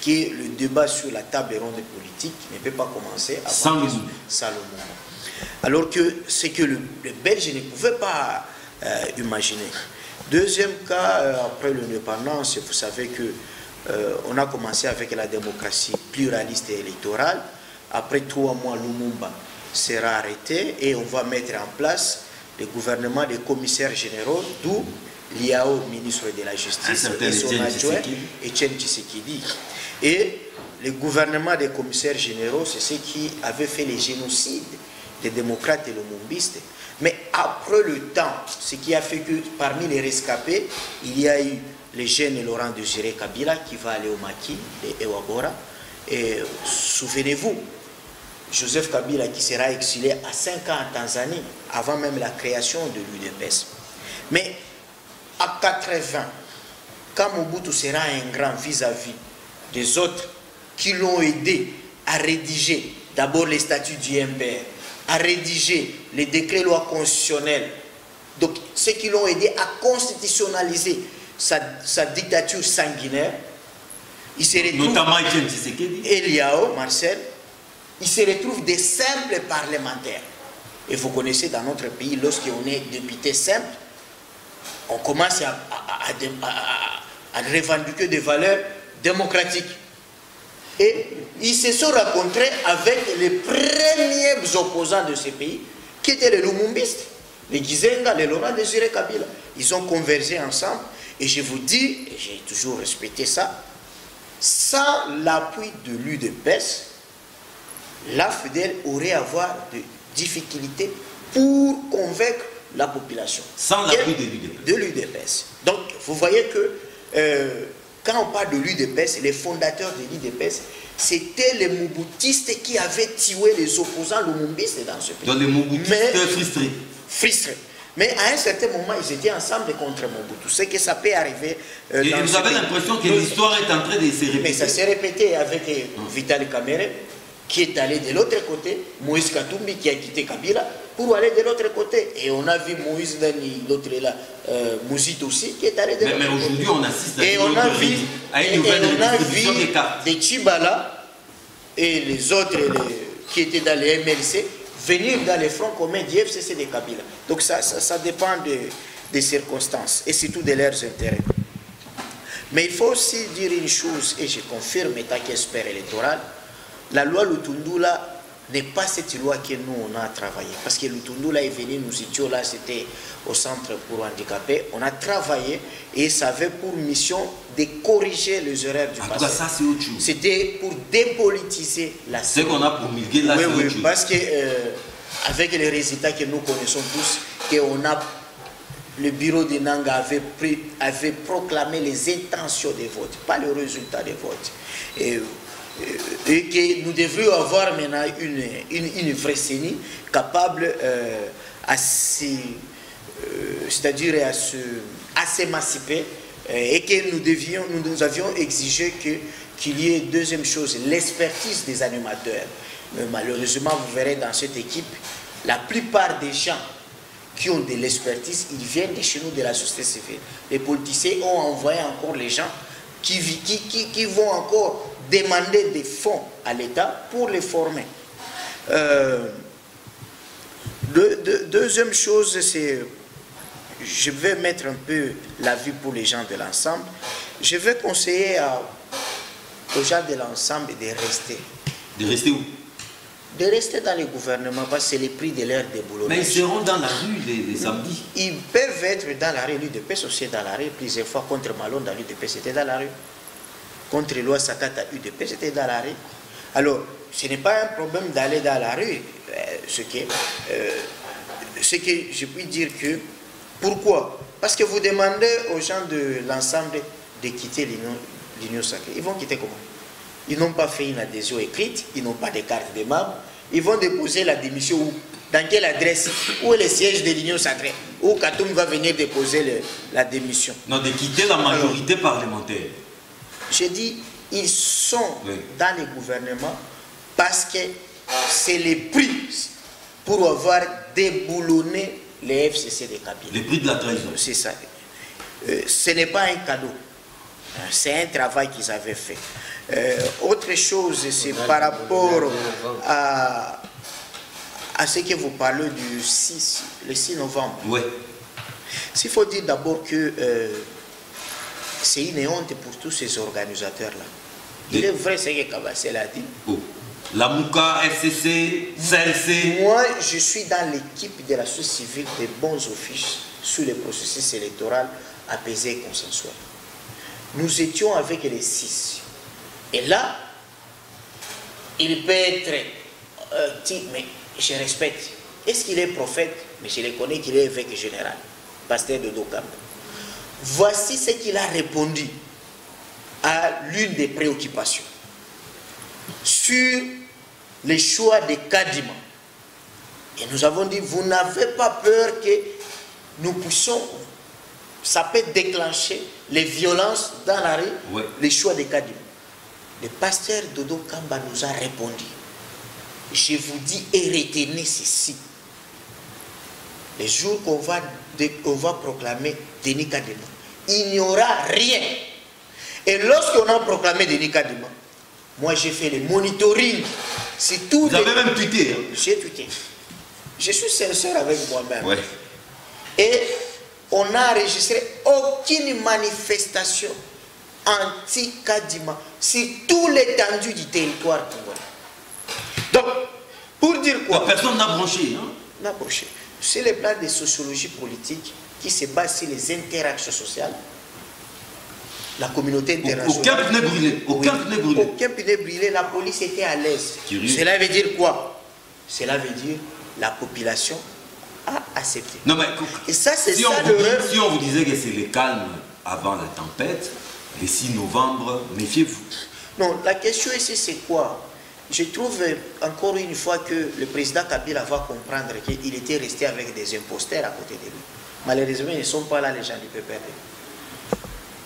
que le débat sur la table ronde politique ne peut pas commencer avant Salomon. Alors que c'est que le Belge ne pouvait pas imaginer. Deuxième cas, après l'indépendance, vous savez que on a commencé avec la démocratie pluraliste et électorale. Après 3 mois, Lumumba sera arrêté et on va mettre en place le gouvernement des commissaires généraux, d'où Liao, ministre de la Justice, et son adjoint, Etienne Tshisekedi. Et le gouvernement des commissaires généraux, c'est ceux qui avaient fait les génocides des démocrates et lumumbistes. Mais après le temps, ce qui a fait que parmi les rescapés, il y a eu le jeune Laurent Désiré Kabila qui va aller au maquis de Ewabora. Et souvenez-vous, Joseph Kabila qui sera exilé à 5 ans en Tanzanie, avant même la création de l'UDPS. Mais à 80, quand Mobutu sera un grand vis-à-vis des autres qui l'ont aidé à rédiger d'abord les statuts du MPR, à rédiger les décrets lois constitutionnels, donc ceux qui l'ont aidé à constitutionnaliser sa dictature sanguinaire, il se retrouve, notamment Etienne Tshisekedi, Eliao, Marcel, il se retrouve des simples parlementaires. Et vous connaissez dans notre pays, lorsqu'on est député simple, on commence à revendiquer des valeurs démocratiques. Et ils se sont rencontrés avec les premiers opposants de ce pays, qui étaient les Lumumbistes, les Gizenga, les Laurent Désiré Kabila. Ils ont convergé ensemble, et je vous dis, et j'ai toujours respecté ça, sans l'appui de l'UDPS, la FEDEL aurait avoir des difficultés pour convaincre la population. Sans l'appui de l'UDPS. Donc, vous voyez que quand on parle de l'UDPS, les fondateurs de l'UDPS, c'était les Mobutistes qui avaient tué les opposants lumumbistes dans ce pays. Donc les Mobutistes frustrés. Frustrés. Mais à un certain moment, ils étaient ensemble contre Mobutu. C'est que ça peut arriver. Et vous avez l'impression que l'histoire est en train de se répéter. Mais ça s'est répété avec Vital Kamerhe, qui est allé de l'autre côté, Moïse Katumbi qui a quitté Kabila pour aller de l'autre côté. Et on a vu Moïse Dani, l'autre là, Mouzit aussi, qui est allé de l'autre côté. Mais aujourd'hui, on assiste à une nouvelle redistribution des cartes. Des Tchibala et les autres qui étaient dans les MLC venir dans les fronts communs du FCC de Kabila. Donc ça dépend des circonstances et surtout de leurs intérêts. Mais il faut aussi dire une chose, et je confirme étant qu'expert électoral, la loi Lutundula n'est pas cette loi que nous on a travaillé. Parce que Lutundula est venu, nous étions là, c'était au centre pour handicapés. On a travaillé et ça avait pour mission de corriger les erreurs du passé. Ça, c'est autre chose. C'était pour dépolitiser la Ce qu'on a promulgué là, c'est autre chose. Parce que avec les résultats que nous connaissons tous, qu'on a, le bureau de Nanga avait proclamé les intentions des votes, pas le résultat des votes. Et que nous devrions avoir maintenant une vraie CENI capable c'est-à-dire à s'émanciper et que nous avions exigé qu'il y ait deuxième chose, l'expertise des animateurs. Mais malheureusement, vous verrez dans cette équipe, la plupart des gens qui ont de l'expertise, ils viennent de chez nous de la société civile. Les politiciens ont envoyé encore les gens qui vont encore demander des fonds à l'État pour les former. Deuxième chose, c'est, je vais mettre un peu la vie pour les gens de l'ensemble. Je vais conseiller aux gens de l'ensemble de rester. De rester où? de rester dans le gouvernement parce que c'est le prix de leur déboulonnage. Mais ils seront dans la rue les samedis. Ils peuvent être dans la rue. L'UDPS aussi dans la rue. Plusieurs fois contre Malone, dans l'UDPS, c'était dans la rue. Contre Loi Sakata, l'UDPS, c'était dans la rue. Alors, ce n'est pas un problème d'aller dans la rue. Ce que je puis dire que... Pourquoi? Parce que vous demandez aux gens de l'ensemble de quitter l'Union sacrée. Ils vont quitter comment? Ils n'ont pas fait une adhésion écrite, ils n'ont pas de carte de membre. Ils vont déposer la démission où? Dans quelle adresse? Où est le siège de l'Union sacrée? Où Katoum va venir déposer la démission? Non, de quitter la majorité parlementaire. Je dis, ils sont dans le gouvernement parce que c'est le prix pour avoir déboulonné les FCC de Kabila. Le prix de la trahison. C'est ça. Ce n'est pas un cadeau. C'est un travail qu'ils avaient fait. Autre chose, c'est par rapport à ce que vous parlez du 6 novembre. Oui. Il faut dire d'abord que c'est une honte pour tous ces organisateurs-là. Il est vrai ce que Kabassel a dit. Oh. La Mouka, FCC, CLC. Moi, je suis dans l'équipe de la société civile des bons offices sur le processus électoral apaisé et consensuel. Nous étions avec les 6. Et là, il peut être dit, mais je respecte. Est-ce qu'il est prophète? Mais je le connais qu'il est évêque général, pasteur de Dokam. Voici ce qu'il a répondu à l'une des préoccupations sur les choix de Kadima. Et nous avons dit, vous n'avez pas peur que nous puissions, ça peut déclencher les violences dans la rue, les choix de Kadima. Le pasteur Dodo Kamba nous a répondu, je vous dis et retenez ceci, les jours qu'on va proclamer Denis Kadima, il n'y aura rien. Et lorsqu'on a proclamé Denis Kadima, moi j'ai fait le monitoring. Vous avez même tweeté, hein? J'ai tweeté. Je suis sincère avec moi-même. Ouais. Et on n'a enregistré aucune manifestation anti-Kadima sur tout l'étendue du territoire congolais. Donc, pour dire quoi? Donc, personne n'a branché, hein? N'a branché. C'est le plan de sociologie politique qui se base sur les interactions sociales. La communauté internationale. Aucun pneu brûlé. Aucun pneu brûlé. Aucun pneu brûlé. La police était à l'aise. Cela veut dire quoi? Cela veut dire la population a accepté. Non, mais et ça, c'est si ça si on vous disait que c'est le calme avant la tempête, le 6 novembre, méfiez-vous. Non, la question ici, c'est quoi? Je trouve encore une fois que le président Kabila va comprendre qu'il était resté avec des imposteurs à côté de lui. Malheureusement, ils ne sont pas là, les gens du PPRD.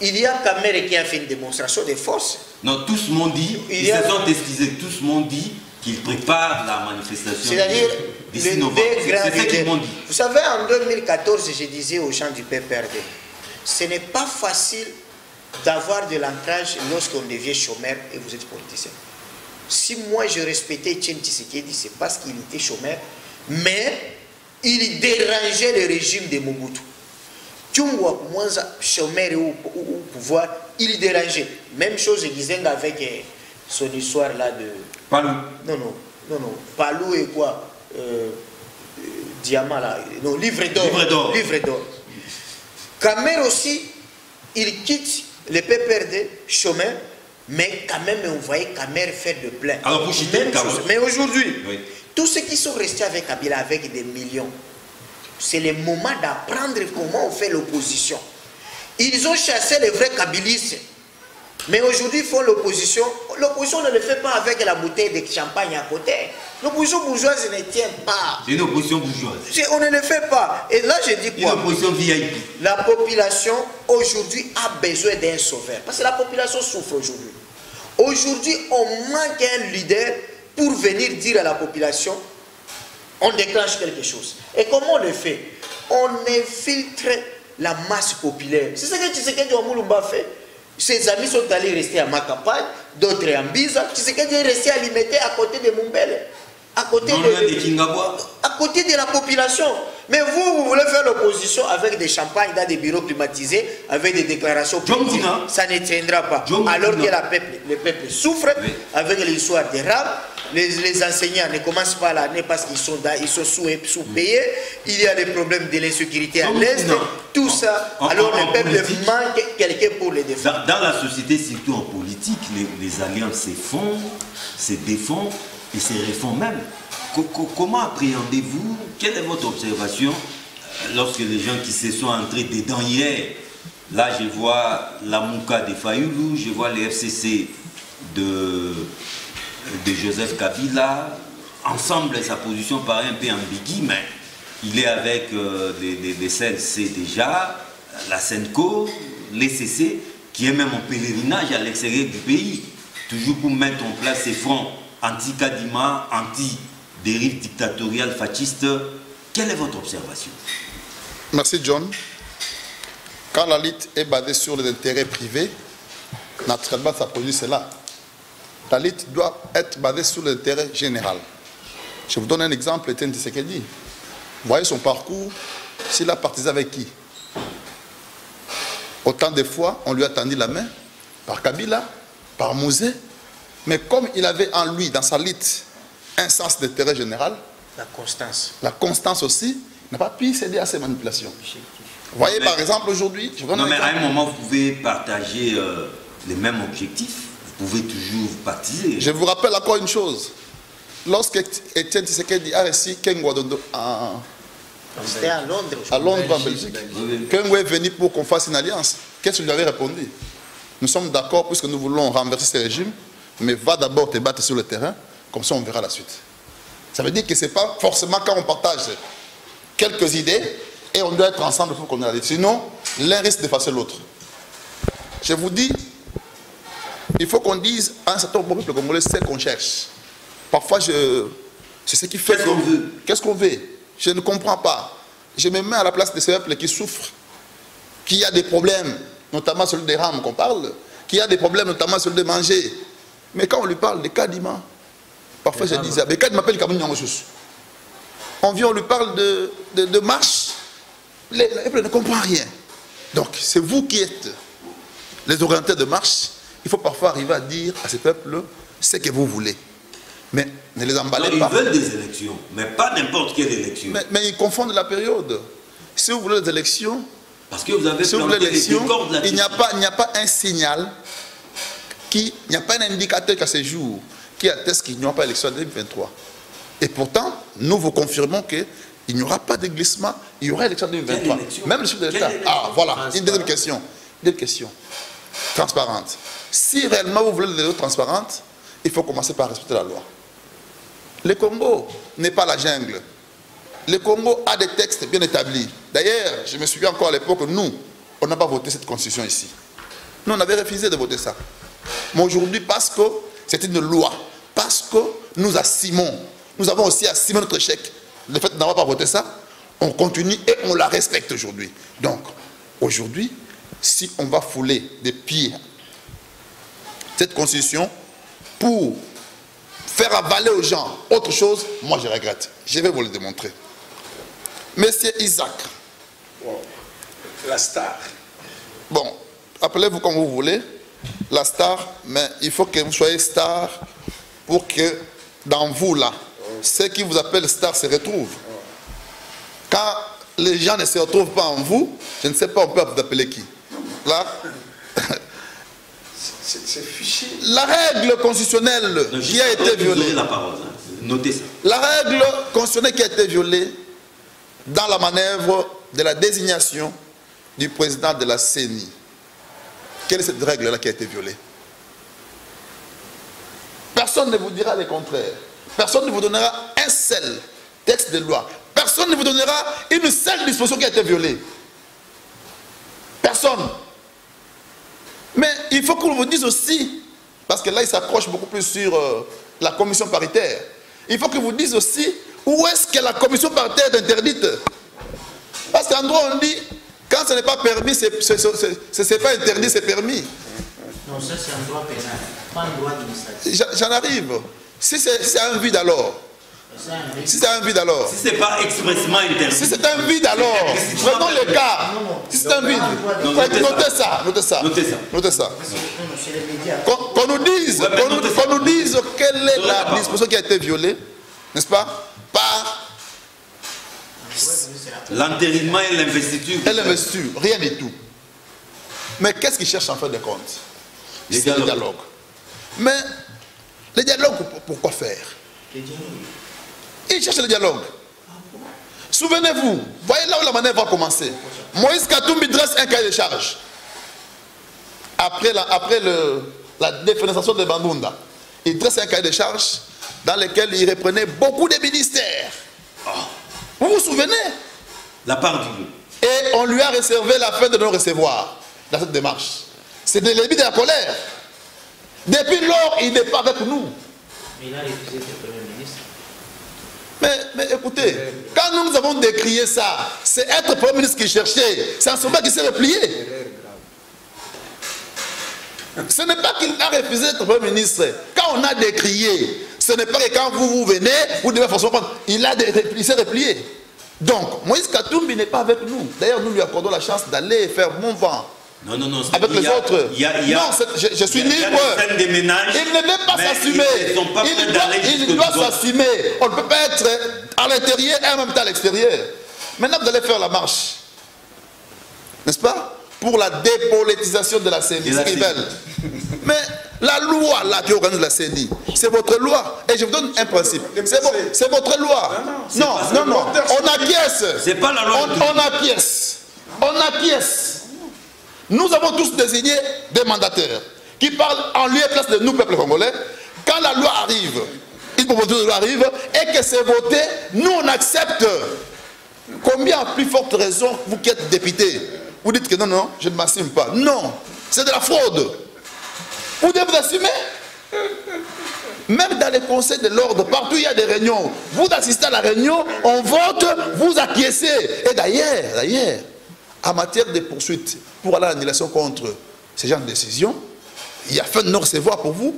Il y a Kamere qui a fait une démonstration de force. Non, tous m'ont dit, ils se sont excusés, tous m'ont dit qu'ils préparent la manifestation. C'est-à-dire, c'est ce qu'ils m'ont dit. Vous savez, en 2014, je disais aux gens du PPRD, ce n'est pas facile d'avoir de l'ancrage lorsqu'on devient chômeur et vous êtes politicien. Si moi je respectais Etienne Tshisekedi, c'est parce qu'il était chômeur, mais il dérangeait le régime de Mobutu. Tchungwa, moi, chômeur au pouvoir, il dérangeait. Même chose, je disais avec son histoire là de... Palou. Non. Palou et quoi Diamant là. Non, livre d'or. Livre d'or. Kamer aussi, il quitte le PPRD, chômeur, mais quand même, on voyait Kamer faire de plein. Alors, pour chiter, mais aujourd'hui, oui, tous ceux qui sont restés avec Kabila avec des millions, c'est le moment d'apprendre comment on fait l'opposition. Ils ont chassé les vrais kabilistes. Mais aujourd'hui, ils font l'opposition. L'opposition ne le fait pas avec la bouteille de champagne à côté. L'opposition bourgeoise ne tient pas. C'est une opposition bourgeoise. On ne le fait pas. Et là, je dis quoi? Une opposition VIP. La population, aujourd'hui, a besoin d'un sauveur. Parce que la population souffre aujourd'hui. Aujourd'hui, on manque un leader pour venir dire à la population, on déclenche quelque chose. Et comment on le fait? On infiltre la masse populaire. C'est ce que Tshisekedi Wamulumba fait. Ses amis sont allés rester à ma campagne, d'autres en Biza. Tshisekedi est resté alimenter à côté de Mumbele, à côté de la population. Mais vous voulez faire l'opposition avec des champagnes dans des bureaux climatisés, avec des déclarations politiques. Ça ne tiendra pas. Alors que le peuple souffre avec l'histoire des rames. Les enseignants ne commencent pas l'année parce qu'ils sont sous-payés. Il y a des problèmes de l'insécurité à l'Est. Tout ça. Alors le peuple manque quelqu'un pour les défendre. Dans la société, surtout en politique, les alliances se font, se défendent et se refont même. Comment appréhendez-vous, quelle est votre observation lorsque les gens qui se sont entrés dedans hier, là je vois la Mouka de Fayoulou, je vois les FCC de Joseph Kabila, ensemble sa position paraît un peu ambiguë, mais il est avec les CLC déjà, la SENCO, les CC, qui est même en pèlerinage à l'extérieur du pays, toujours pour mettre en place ces fronts anti-Kadima, anti-dérive dictatoriale fasciste. Quelle est votre observation? Merci John. Quand la lutte est basée sur les intérêts privés, naturellement ça produit cela. La lutte doit être basée sur l'intérêt général. Je vous donne un exemple, Etienne Tshisekedi. Vous voyez son parcours, s'il a partisé avec qui? Autant de fois, on lui a tendu la main, par Kabila, par Mouzé, mais comme il avait en lui, dans sa lutte, un sens d'intérêt général, la constance aussi, il n'a pas pu céder à ces manipulations. Vous voyez, par exemple, aujourd'hui... Non, mais à un moment, vous pouvez partager les mêmes objectifs. Vous pouvez toujours partiser. Je vous rappelle encore une chose. Lorsque Etienne Tshisekedi a reçu Ken Ouaddondo c'était à Londres. À Londres, en Belgique. Ken est venu pour qu'on fasse une alliance. Qu'est-ce que je lui avais répondu? Nous sommes d'accord puisque nous voulons renverser ce régime, mais va d'abord te battre sur le terrain, comme ça on verra la suite. Ça veut dire que ce n'est pas forcément quand on partage quelques idées et on doit être ensemble pour qu'on aille. Sinon, l'un risque d'effacer l'autre. Je vous dis, il faut qu'on dise à un certain nombre de peuples congolais ce qu'on cherche. Parfois, c'est ce qui fait qu'est-ce qu'on veut. Qu'est-ce qu'on veut? Je ne comprends pas. Je me mets à la place de ces peuples qui souffrent, qui a des problèmes, notamment celui des rames qu'on parle, qui a des problèmes, notamment celui de manger. Mais quand on lui parle de Kadima, parfois je dis, mais Kadima m'appelle Kamouni Yangosus. On vient, on lui parle de marche, les peuples ne comprennent rien. Donc, c'est vous qui êtes les orientés de marche. Il faut parfois arriver à dire à ces peuples ce que vous voulez. Mais ne les emballez pas. Ils veulent des élections, mais pas n'importe quelle élection. Mais ils confondent la période. Si vous voulez des élections, parce que vous avez planté les décors de la il n'y a pas un signal, il n'y a pas un indicateur qu'à ce jour qui atteste qu'il n'y aura pas d'élection en 2023. Et pourtant, nous vous confirmons qu'il n'y aura pas de glissement, il y aura élection en 2023. Même le chef de l'État. Ah, voilà, une deuxième question. Deuxième question. Transparente. Si réellement vous voulez des élections transparentes, il faut commencer par respecter la loi. Le Congo n'est pas la jungle. Le Congo a des textes bien établis. D'ailleurs, je me souviens encore à l'époque, nous, on n'a pas voté cette constitution ici. Nous, on avait refusé de voter ça. Mais aujourd'hui, parce que c'est une loi, parce que nous assumons, nous avons aussi assumé notre échec. Le fait d'avoir pas voté ça, on continue et on la respecte aujourd'hui. Donc, aujourd'hui, si on va fouler des pieds cette constitution pour faire avaler aux gens autre chose, moi je regrette. Je vais vous le démontrer. Monsieur Isaac. Wow. La star. Bon, appelez-vous comme vous voulez, la star, mais il faut que vous soyez star pour que dans vous là, ceux qui vous appellent star se retrouvent. Quand les gens ne se retrouvent pas en vous, je ne sais pas, on peut vous appeler qui. Là, c'est fiché. La règle constitutionnelle qui a été violée. Notez ça. La règle constitutionnelle qui a été violée dans la manœuvre de la désignation du président de la CENI. Quelle est cette règle-là qui a été violée? Personne ne vous dira le contraire. Personne ne vous donnera un seul texte de loi. Personne ne vous donnera une seule disposition qui a été violée. Personne. Mais il faut qu'on vous dise aussi, parce que là il s'accroche beaucoup plus sur la commission paritaire, il faut que vous dise aussi où est-ce que la commission paritaire est interdite. Parce qu'en droit on dit, quand ce n'est pas permis, c'est pas interdit, c'est permis. Non, ça c'est un droit pénal, pas un droit administratif. J'en arrive. Si c'est un vide alors, Si c'est un vide alors. Si ce n'est pas expressément interdit. Si c'est un vide alors. Prenons le cas. Si c'est un vide. Notez ça. Notez ça. Notez ça. Qu'on nous dise quelle est la disposition qui a été violée, n'est-ce pas, par l'entérinement et l'investiture. Et l'investiture, rien du tout. Mais qu'est-ce qu'ils cherchent en fin de compte? Les dialogues. Mais les dialogues, pourquoi faire? Ils cherchent le dialogue. Souvenez-vous, voyez là où la manœuvre va commencer. Moïse Katumbi dresse un cahier de charge. Après la défenestration de Bandunda, il dresse un cahier de charge dans lequel il reprenait beaucoup de ministères. Vous vous souvenez? La part du loup. Et on lui a réservé la fin de nous recevoir dans cette démarche. C'est le début de la colère. Depuis lors, il n'est pas avec nous. Mais il a refusé d'être Premier ministre. Mais écoutez, quand nous avons décrié ça, c'est être Premier ministre qui cherchait. C'est un sommet qui s'est replié. Ce n'est pas qu'il a refusé d'être Premier ministre. Quand on a décrié, ce n'est pas que quand vous venez, vous devez forcément prendre. Il s'est replié. Donc, Moïse Katumbi n'est pas avec nous. D'ailleurs, nous lui accordons la chance d'aller faire mon vent. Non, avec les autres. Non, je suis libre. Il ne veut pas s'assumer. Il doit s'assumer. On ne peut pas être à l'intérieur et en même temps à l'extérieur. Maintenant, vous allez faire la marche. N'est-ce pas? Pour la dépolitisation de la CENI. Mais la loi là qui organise la CENI, c'est votre loi. Et je vous donne un principe. C'est votre loi. Non. On acquiesce. C'est pas la loi. On acquiesce. On acquiesce. Nous avons tous désigné des mandataires qui parlent en lieu et place de nous, peuple congolais. Quand la loi arrive, une proposition de loi arrive et que c'est voté, nous on accepte. Combien à plus forte raison, vous qui êtes député, vous dites que non, je ne m'assume pas. Non, c'est de la fraude. Vous devez vous assumer. Même dans les conseils de l'ordre, partout il y a des réunions. Vous assistez à la réunion, on vote, vous acquiescez. Et d'ailleurs, en matière de poursuite pour aller à l'annulation contre ces genres de décisions, il y a fait de non-recevoir pour vous,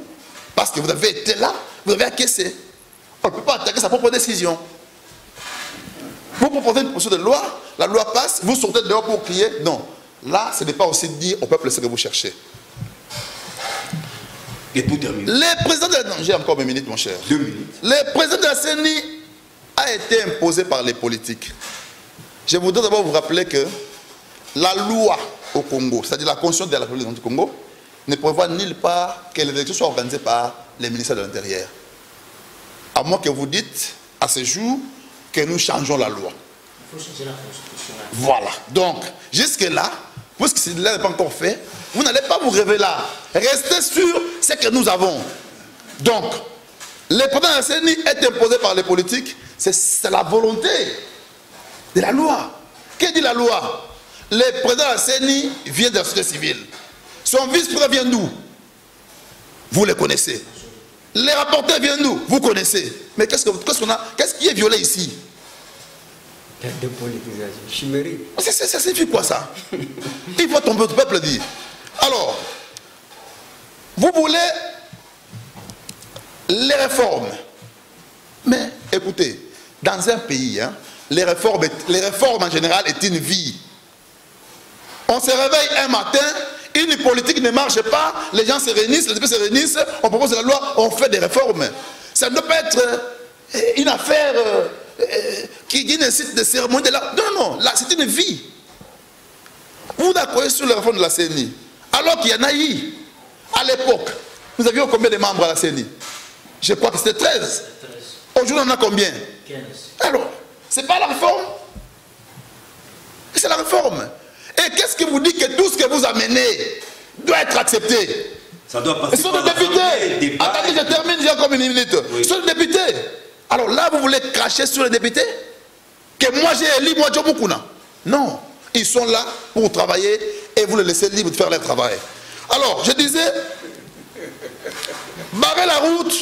parce que vous avez été là, vous avez acquiescé. On ne peut pas attaquer sa propre décision. Vous proposez une proposition de loi, la loi passe, vous sortez dehors pour crier. Non, là, ce n'est pas aussi dire au peuple ce que vous cherchez. Et pour terminer. Le président de la... Non, j'ai encore 2 minutes, mon cher. 2 minutes. Le président de la CENI a été imposé par les politiques. Je voudrais d'abord vous rappeler que la loi au Congo, c'est-à-dire la Constitution de la République du Congo, ne prévoit nulle part que les élections soient organisées par les ministères de l'Intérieur. À moins que vous dites, à ce jour, que nous changeons la loi. Il faut changer la Constitution. Voilà. Donc, jusque-là, puisque cela n'est pas encore fait, vous n'allez pas vous révéler là. Restez sur ce que nous avons. Donc, le président de la CENI est imposé par les politiques. C'est la volonté de la loi. Que dit la loi? Le président de la CENI vient de la société civile. Son vice-président vient d'où? Vous le connaissez. Les rapporteurs viennent d'où? Vous connaissez. Mais qu'est-ce qui est violé ici? La dépolitisation, chimérique. Ça signifie quoi ça? Il faut tomber au peuple dire. Alors, vous voulez les réformes. Mais écoutez, dans un pays, les réformes en général est une vie. On se réveille un matin, une politique ne marche pas, les gens se réunissent, les députés se réunissent, on propose la loi, on fait des réformes. Ça ne doit pas être une affaire qui nécessite des cérémonies de là. Non, là c'est une vie. Vous d'accord sur la réforme de la CENI, alors qu'il y en a eu. À l'époque, nous avions combien de membres à la CENI? Je crois que c'était 13. Aujourd'hui, on en a combien? 15. Alors, c'est pas la réforme. C'est la réforme. Et qu'est-ce qui vous dit que tout ce que vous amenez doit être accepté? Ça doit passer. Ce sont des députés. Attendez, je termine, j'ai encore 1 minute. Oui. Ce sont des députés. Alors là, vous voulez cracher sur les députés? Que moi j'ai élu, moi Djomukuna? Non. Ils sont là pour travailler et vous les laissez libres de faire leur travail. Alors, je disais, barrer la route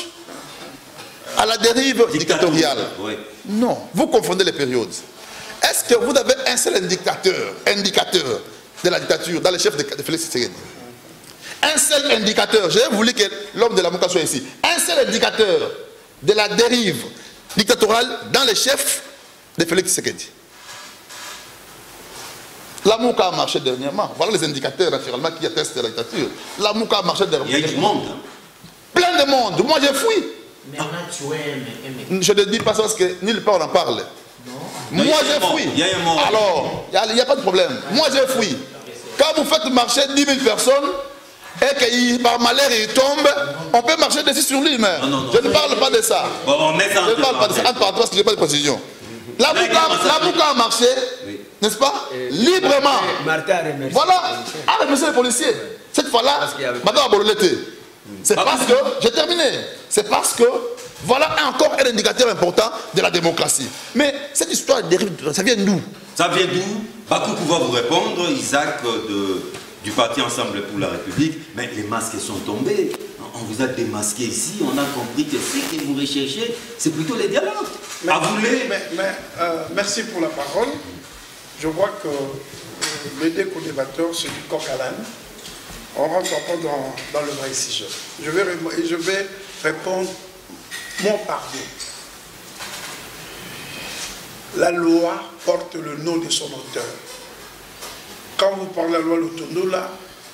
à la dérive dictatoriale. Oui. Non, vous confondez les périodes. Est-ce que vous avez un seul indicateur de la dictature dans le chef de Félix Tshisekedi? Un seul indicateur, j'ai voulu que l'homme de la Mouka soit ici. Un seul indicateur de la dérive dictatoriale dans les chefs de Félix Tshisekedi. La Mouka a marché dernièrement. Voilà les indicateurs naturellement qui attestent la dictature. La Mouka a marché dernièrement. Il y a du monde. Hein. Plein de monde. Moi j'ai fui. Je ne dis pas ça parce que nulle part on en parle. Non. Moi j'ai fui. Il y a un mort. Alors, il n'y a pas de problème. Moi j'ai fui. Quand vous faites marcher 10 000 personnes et que par malheur il tombe, on peut marcher dessus sur lui. Mais je ne parle pas de ça. Bon, on met ça je ne parle pas de ça. Parce que je n'ai pas de précision. La Mouka a marché, n'est-ce pas, librement. Voilà. Ah, monsieur le policier. Cette fois-là, madame Abololete. C'est parce que, j'ai terminé, c'est parce que, voilà encore un indicateur important de la démocratie. Mais cette histoire dérive, ça vient d'où? Ça vient d'où? Bakou va vous répondre, Isaac du parti Ensemble pour la République, mais les masques sont tombés. On vous a démasqué ici, on a compris que ce que vous recherchez, c'est plutôt les dialogues. Merci pour la parole. Je vois que les deux co-débatteurs, c'est du coq à l'âne. On ne rentre pas dans le vrai sujet. Je vais répondre mon pardon. La loi porte le nom de son auteur. Quand vous parlez de la loi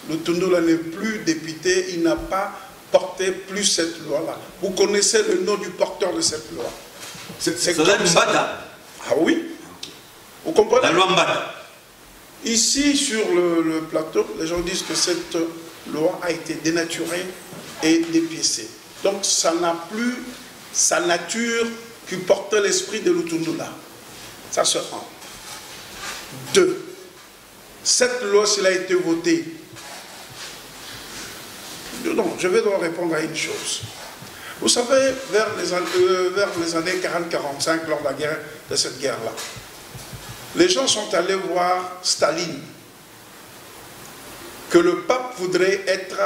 Lutundula n'est plus député, il n'a pas porté plus cette loi-là. Vous connaissez le nom du porteur de cette loi. C'est Mbata. Ah oui. Vous comprenez? La loi Mbata. Ici, sur le plateau, les gens disent que cette loi a été dénaturée et dépiécée. Donc, ça n'a plus sa nature qui portait l'esprit de Lutundula. Ça se rend. 2. Cette loi, s'il a été votée, non, je vais donc répondre à une chose. Vous savez, vers les années 40-45, lors de cette guerre-là, les gens sont allés voir Staline, que le pape voudrait être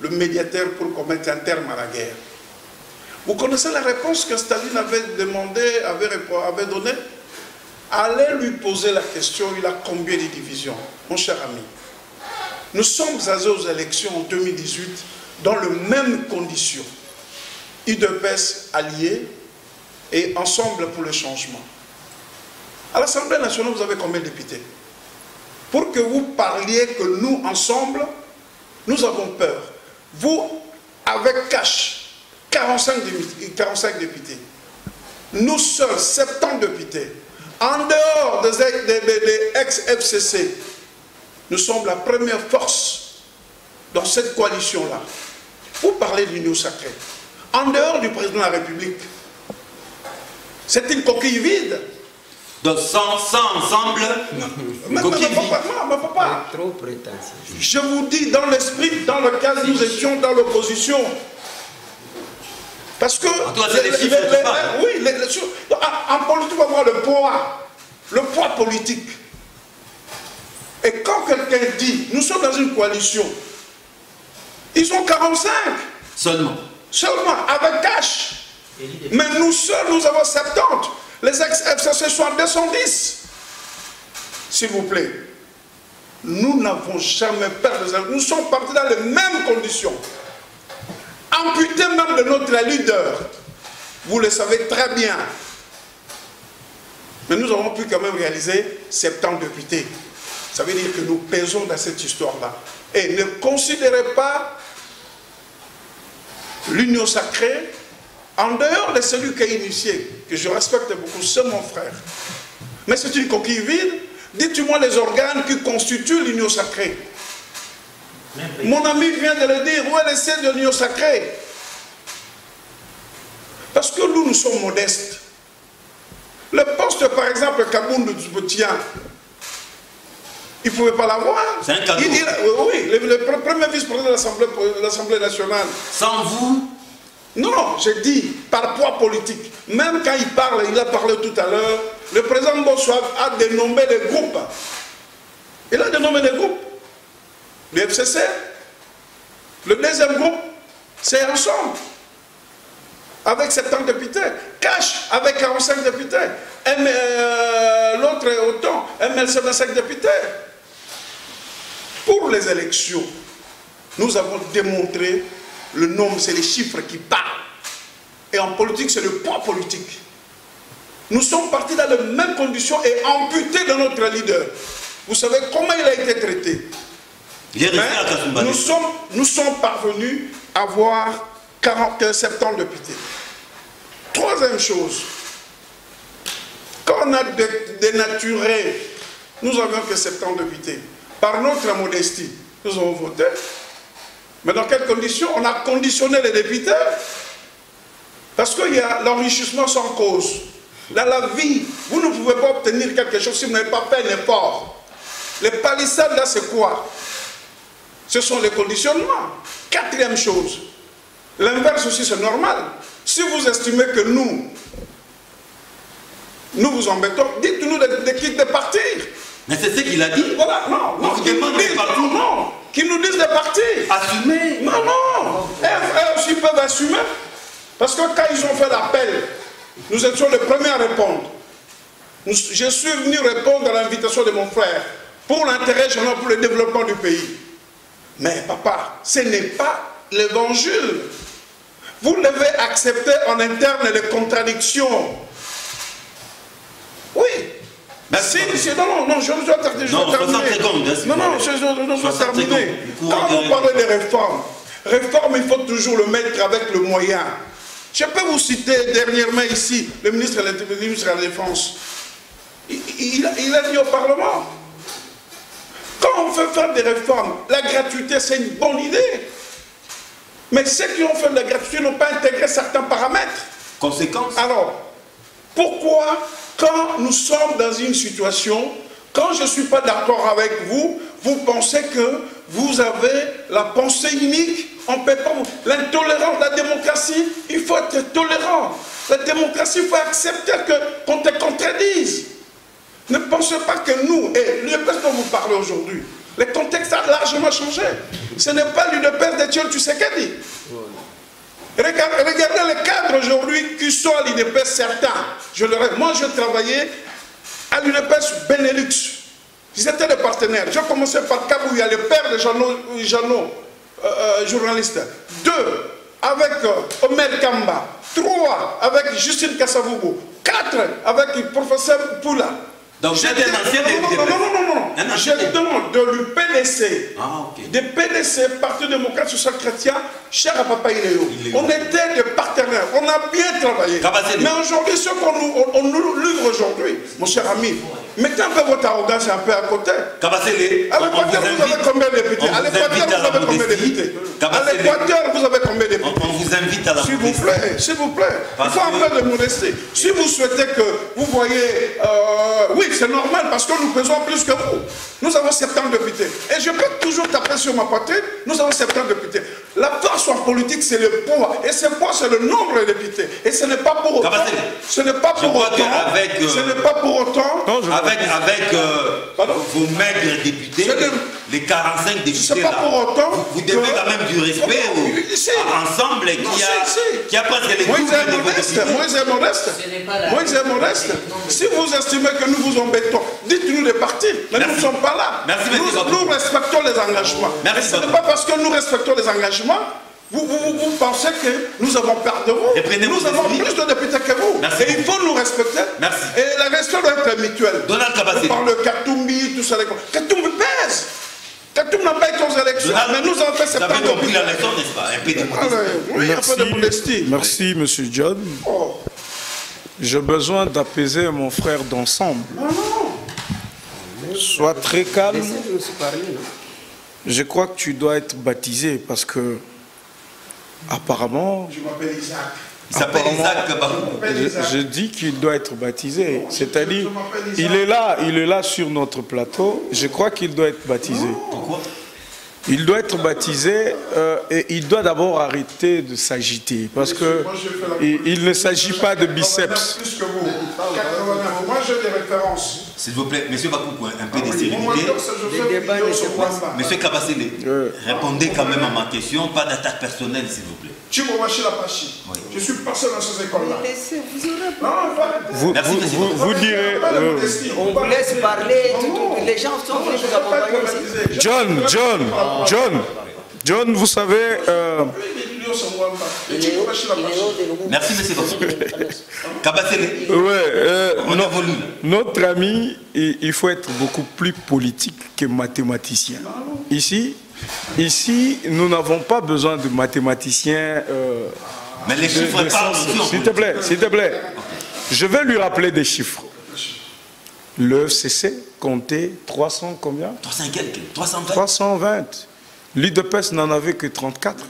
le médiateur pour qu'on mette un terme à la guerre. Vous connaissez la réponse que Staline avait demandé, avait donnée? Allez lui poser la question, il a combien de divisions? Mon cher ami, nous sommes allés aux élections en 2018 dans les mêmes conditions. UDPS alliés et Ensemble pour le changement. À l'Assemblée nationale, vous avez combien de députés? Pour que vous parliez que nous, ensemble, nous avons peur. Vous, avec cash, 45 députés. Nous seuls, 70 députés. En dehors des ex-FCC, nous sommes la première force dans cette coalition-là. Vous parlez de l'union sacrée. En dehors du président de la République, c'est une coquille vide. Donc sans ensemble, mais papa, trop prétentieux. Je vous dis dans l'esprit dans lequel nous étions dans l'opposition. Parce que oui, en politique, on va voir le poids politique. Et quand quelqu'un dit, nous sommes dans une coalition, ils ont 45. Seulement, avec cash. Mais nous seuls, nous avons 70. Les ex-FCC sont à 210. S'il vous plaît. Nous n'avons jamais perdu. Nous sommes partis dans les mêmes conditions. Amputés même de notre leader. Vous le savez très bien. Mais nous avons pu quand même réaliser 70 députés. Ça veut dire que nous pesons dans cette histoire-là. Et ne considérez pas l'union sacrée en dehors de celui qui a initié, que je respecte beaucoup, c'est mon frère. Mais c'est une coquille vide. Dites-moi les organes qui constituent l'union sacrée. Mon ami vient de le dire, où est le siège de l'union sacrée? Parce que nous sommes modestes. Le poste, par exemple, Kabound tient, il ne pouvait pas l'avoir. C'est un cadeau. Oui, le premier vice-président de l'Assemblée nationale. Sans vous? Non, j'ai dit, par poids politique. Même quand il parle, il a parlé tout à l'heure, le président Bossois a dénommé des groupes. Il a dénommé des groupes. Le FCC, le deuxième groupe, c'est Ensemble, avec 70 députés. Cash, avec 45 députés. L'autre est autant, MLC 25 députés. Pour les élections, nous avons démontré le nombre, c'est les chiffres qui parlent. Et en politique, c'est le poids politique. Nous sommes partis dans les mêmes conditions et amputés de notre leader. Vous savez comment il a été traité? Nous sommes parvenus à avoir 70 députés. Troisième chose, quand on a dénaturé, nous n'avions que 70 députés. Par notre modestie, nous avons voté. Mais dans quelles conditions? On a conditionné les députés. Parce qu'il y a l'enrichissement sans cause. Dans la vie, vous ne pouvez pas obtenir quelque chose si vous n'avez pas fait un effort. Les palissades, là, c'est quoi? Ce sont les conditionnements. Quatrième chose, l'inverse aussi, c'est normal. Si vous estimez que nous vous embêtons, dites-nous de partir. Mais c'est ce qu'il a dit. Voilà, non, qu'ils nous disent de partir. Assumer. Non. Eux aussi peuvent assumer. Parce que quand ils ont fait l'appel, nous étions les premiers à répondre. Je suis venu répondre à l'invitation de mon frère pour l'intérêt général, pour le développement du pays. Mais papa, ce n'est pas l'évangile. Vous devez accepter en interne les contradictions. Oui. Non, je dois terminer. Je dois terminer. Quand vous parlez de réformes, il faut toujours le mettre avec le moyen. Je peux vous citer dernièrement ici le ministre de la Défense. Il a dit au Parlement, quand on veut faire des réformes, la gratuité c'est une bonne idée. Mais ceux qui ont fait de la gratuité n'ont pas intégré certains paramètres. Conséquences. Alors, pourquoi, quand nous sommes dans une situation, quand je ne suis pas d'accord avec vous, vous pensez que vous avez la pensée unique? On ne peut pas. L'intolérance, la démocratie, il faut être tolérant. La démocratie, il faut accepter qu'on te contredise. Ne pensez pas que nous, et l'UDPS dont vous parlez aujourd'hui, le contexte a largement changé. Ce n'est pas l'UDPS d'Étienne Tshisekedi. Regardez les cadres aujourd'hui qui sont à l'UDPS, certains. Moi, je travaillais à l'UDPS Benelux. Ils étaient des partenaires. J'ai commencé par Kabouya, le père de Jeannot, journaliste. 2, avec Omer Kamba. 3, avec Justine Kassavoubou. 4, avec le professeur Poula. Donc j'étais un ancien député. Non. J'étais de l'UPDC. De PDC, Parti démocrate social chrétien, cher à Papa Iléo. On était des partenaires. On a bien travaillé. Mais aujourd'hui, ce qu'on nous livre aujourd'hui, mon cher ami, mettez un peu votre arrogance un peu à côté. À l'Équateur, vous avez combien de députés? À l'Équateur, vous avez combien de députés? À l'Équateur, vous avez combien de députés? On vous invite à la modestie. S'il vous plaît. Il faut un peu de modestie. Si vous souhaitez que vous voyez... oui, c'est normal parce que nous pesons plus que vous. Nous avons 70 députés. Et je peux toujours taper sur ma poitrine. Nous avons 70 députés. La force en politique, c'est le poids. Et ce poids, c'est le nombre de députés. Et ce n'est pas pour autant... Ce n'est pas pour autant... Ce n'est pas pour autant... Avec vos maigres députés, les 45 députés là, vous devez quand même du respect ensemble qui a presque les groupes de vos députés. Moïse est modeste. Si vous estimez que nous vous embêtons, dites-nous de partir. Mais nous ne sommes pas là. Nous respectons les engagements. Ce n'est pas parce que nous respectons les engagements vous pensez que nous avons peur de vous. Nous avons plus de députés que vous. Merci. Et il faut nous respecter. Merci. Et la respect doit être mutuelle. Donald Kabasele. On parle de Katumbi, tout ça. Katumbi pèse. Katumbi n'a pas été aux élections. Mais nous avons fait cette Vous avez compris la leçon, n'est-ce pas? Un peu de modestie. Oui, un peu de modestie. Merci, monsieur John. Oh. J'ai besoin d'apaiser mon frère d'ensemble. Sois très calme. Je crois que tu dois être baptisé parce que apparemment... Je m'appelle Isaac. Il s'appelle Isaac. Je dis qu'il doit être baptisé. C'est-à-dire, il est là sur notre plateau. Je crois qu'il doit être baptisé. Pourquoi? Il doit être baptisé et il doit d'abord arrêter de s'agiter parce que il ne s'agit pas de biceps. Plus que vous. 89. Moi, j'ai des références. S'il vous plaît, monsieur Bakoukou, un peu de sérénité. Monsieur Kabasele, répondez quand même à ma question, pas d'attaque personnelle, s'il vous plaît. Je suis passé dans ces écoles-là. Vous direz... On vous laisse parler, les gens sont venus vous accompagner ici. John, vous savez, Merci, monsieur Kabassele. Notre ami, il faut être beaucoup plus politique que mathématicien. Ici, nous n'avons pas besoin de mathématiciens. Mais les chiffres parlent aussi. S'il te plaît. Je vais lui rappeler des chiffres. Le FCC comptait 300 combien? 300 quelques, 320. 320. L'UDPS n'en avait que 34.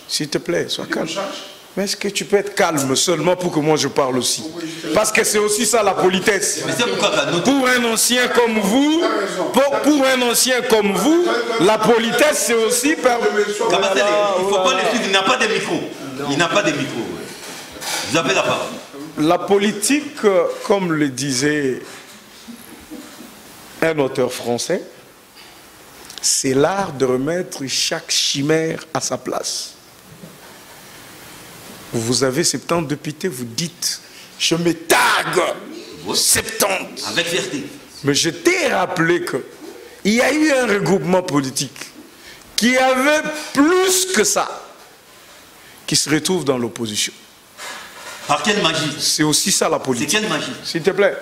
S'il te plaît, sois calme. Mais est-ce que tu peux être calme seulement pour que moi je parle aussi? Parce que c'est aussi ça la politesse. Pour un ancien comme vous, la politesse c'est aussi... Il ne faut pas le suivre, il n'a pas de micro. Il n'a pas de micro. Vous avez la parole. La politique, comme le disait un auteur français, c'est l'art de remettre chaque chimère à sa place. Vous avez 70 députés, vous dites, je me targue 70. Avec fierté. Mais je t'ai rappelé qu'il y a eu un regroupement politique qui avait plus que ça, qui se retrouve dans l'opposition. Par quelle magie? C'est aussi ça la politique. C'est quelle magie? S'il te plaît.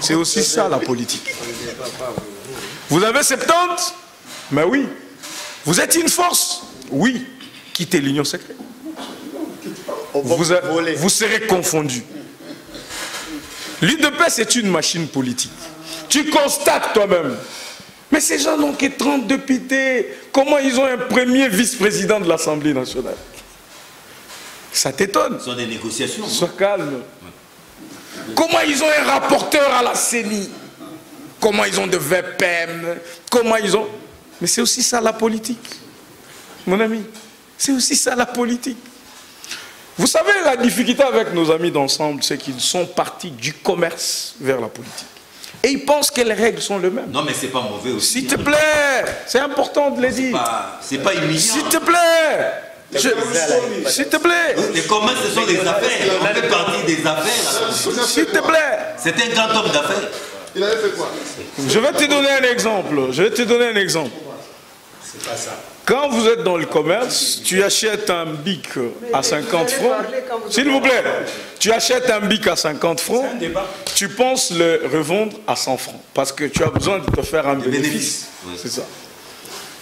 C'est aussi ça la politique. Vous avez 70? Mais oui. Vous êtes une force? Oui. Quittez l'union secrète. Vous serez confondus. L'UDPS est une machine politique. Tu constates toi-même. Mais ces gens n'ont que 30 députés. Comment ils ont un premier vice-président de l'Assemblée nationale? Ça t'étonne? Ce sont des négociations. Sois calme. Comment ils ont un rapporteur à la CENI? Comment ils ont de VPM? Comment ils ont... Mais c'est aussi ça la politique. Mon ami, c'est aussi ça la politique. Vous savez, la difficulté avec nos amis d'ensemble, c'est qu'ils sont partis du commerce vers la politique. Et ils pensent que les règles sont les mêmes. Non, mais c'est pas mauvais aussi. S'il te plaît, c'est important de le dire. C'est pas humiliant. S'il te plaît. S'il te plaît. Les commerces, ce sont des affaires. On fait partie des affaires. S'il te plaît. C'est un grand homme d'affaires. Il avait fait quoi? Je vais te donner un exemple. C'est pas ça. Quand vous êtes dans le commerce, tu achètes un bic à 50 francs. S'il vous plaît, tu achètes un bic à 50 francs, tu penses le revendre à 100 francs. Parce que tu as besoin de te faire un bénéfice. C'est ça.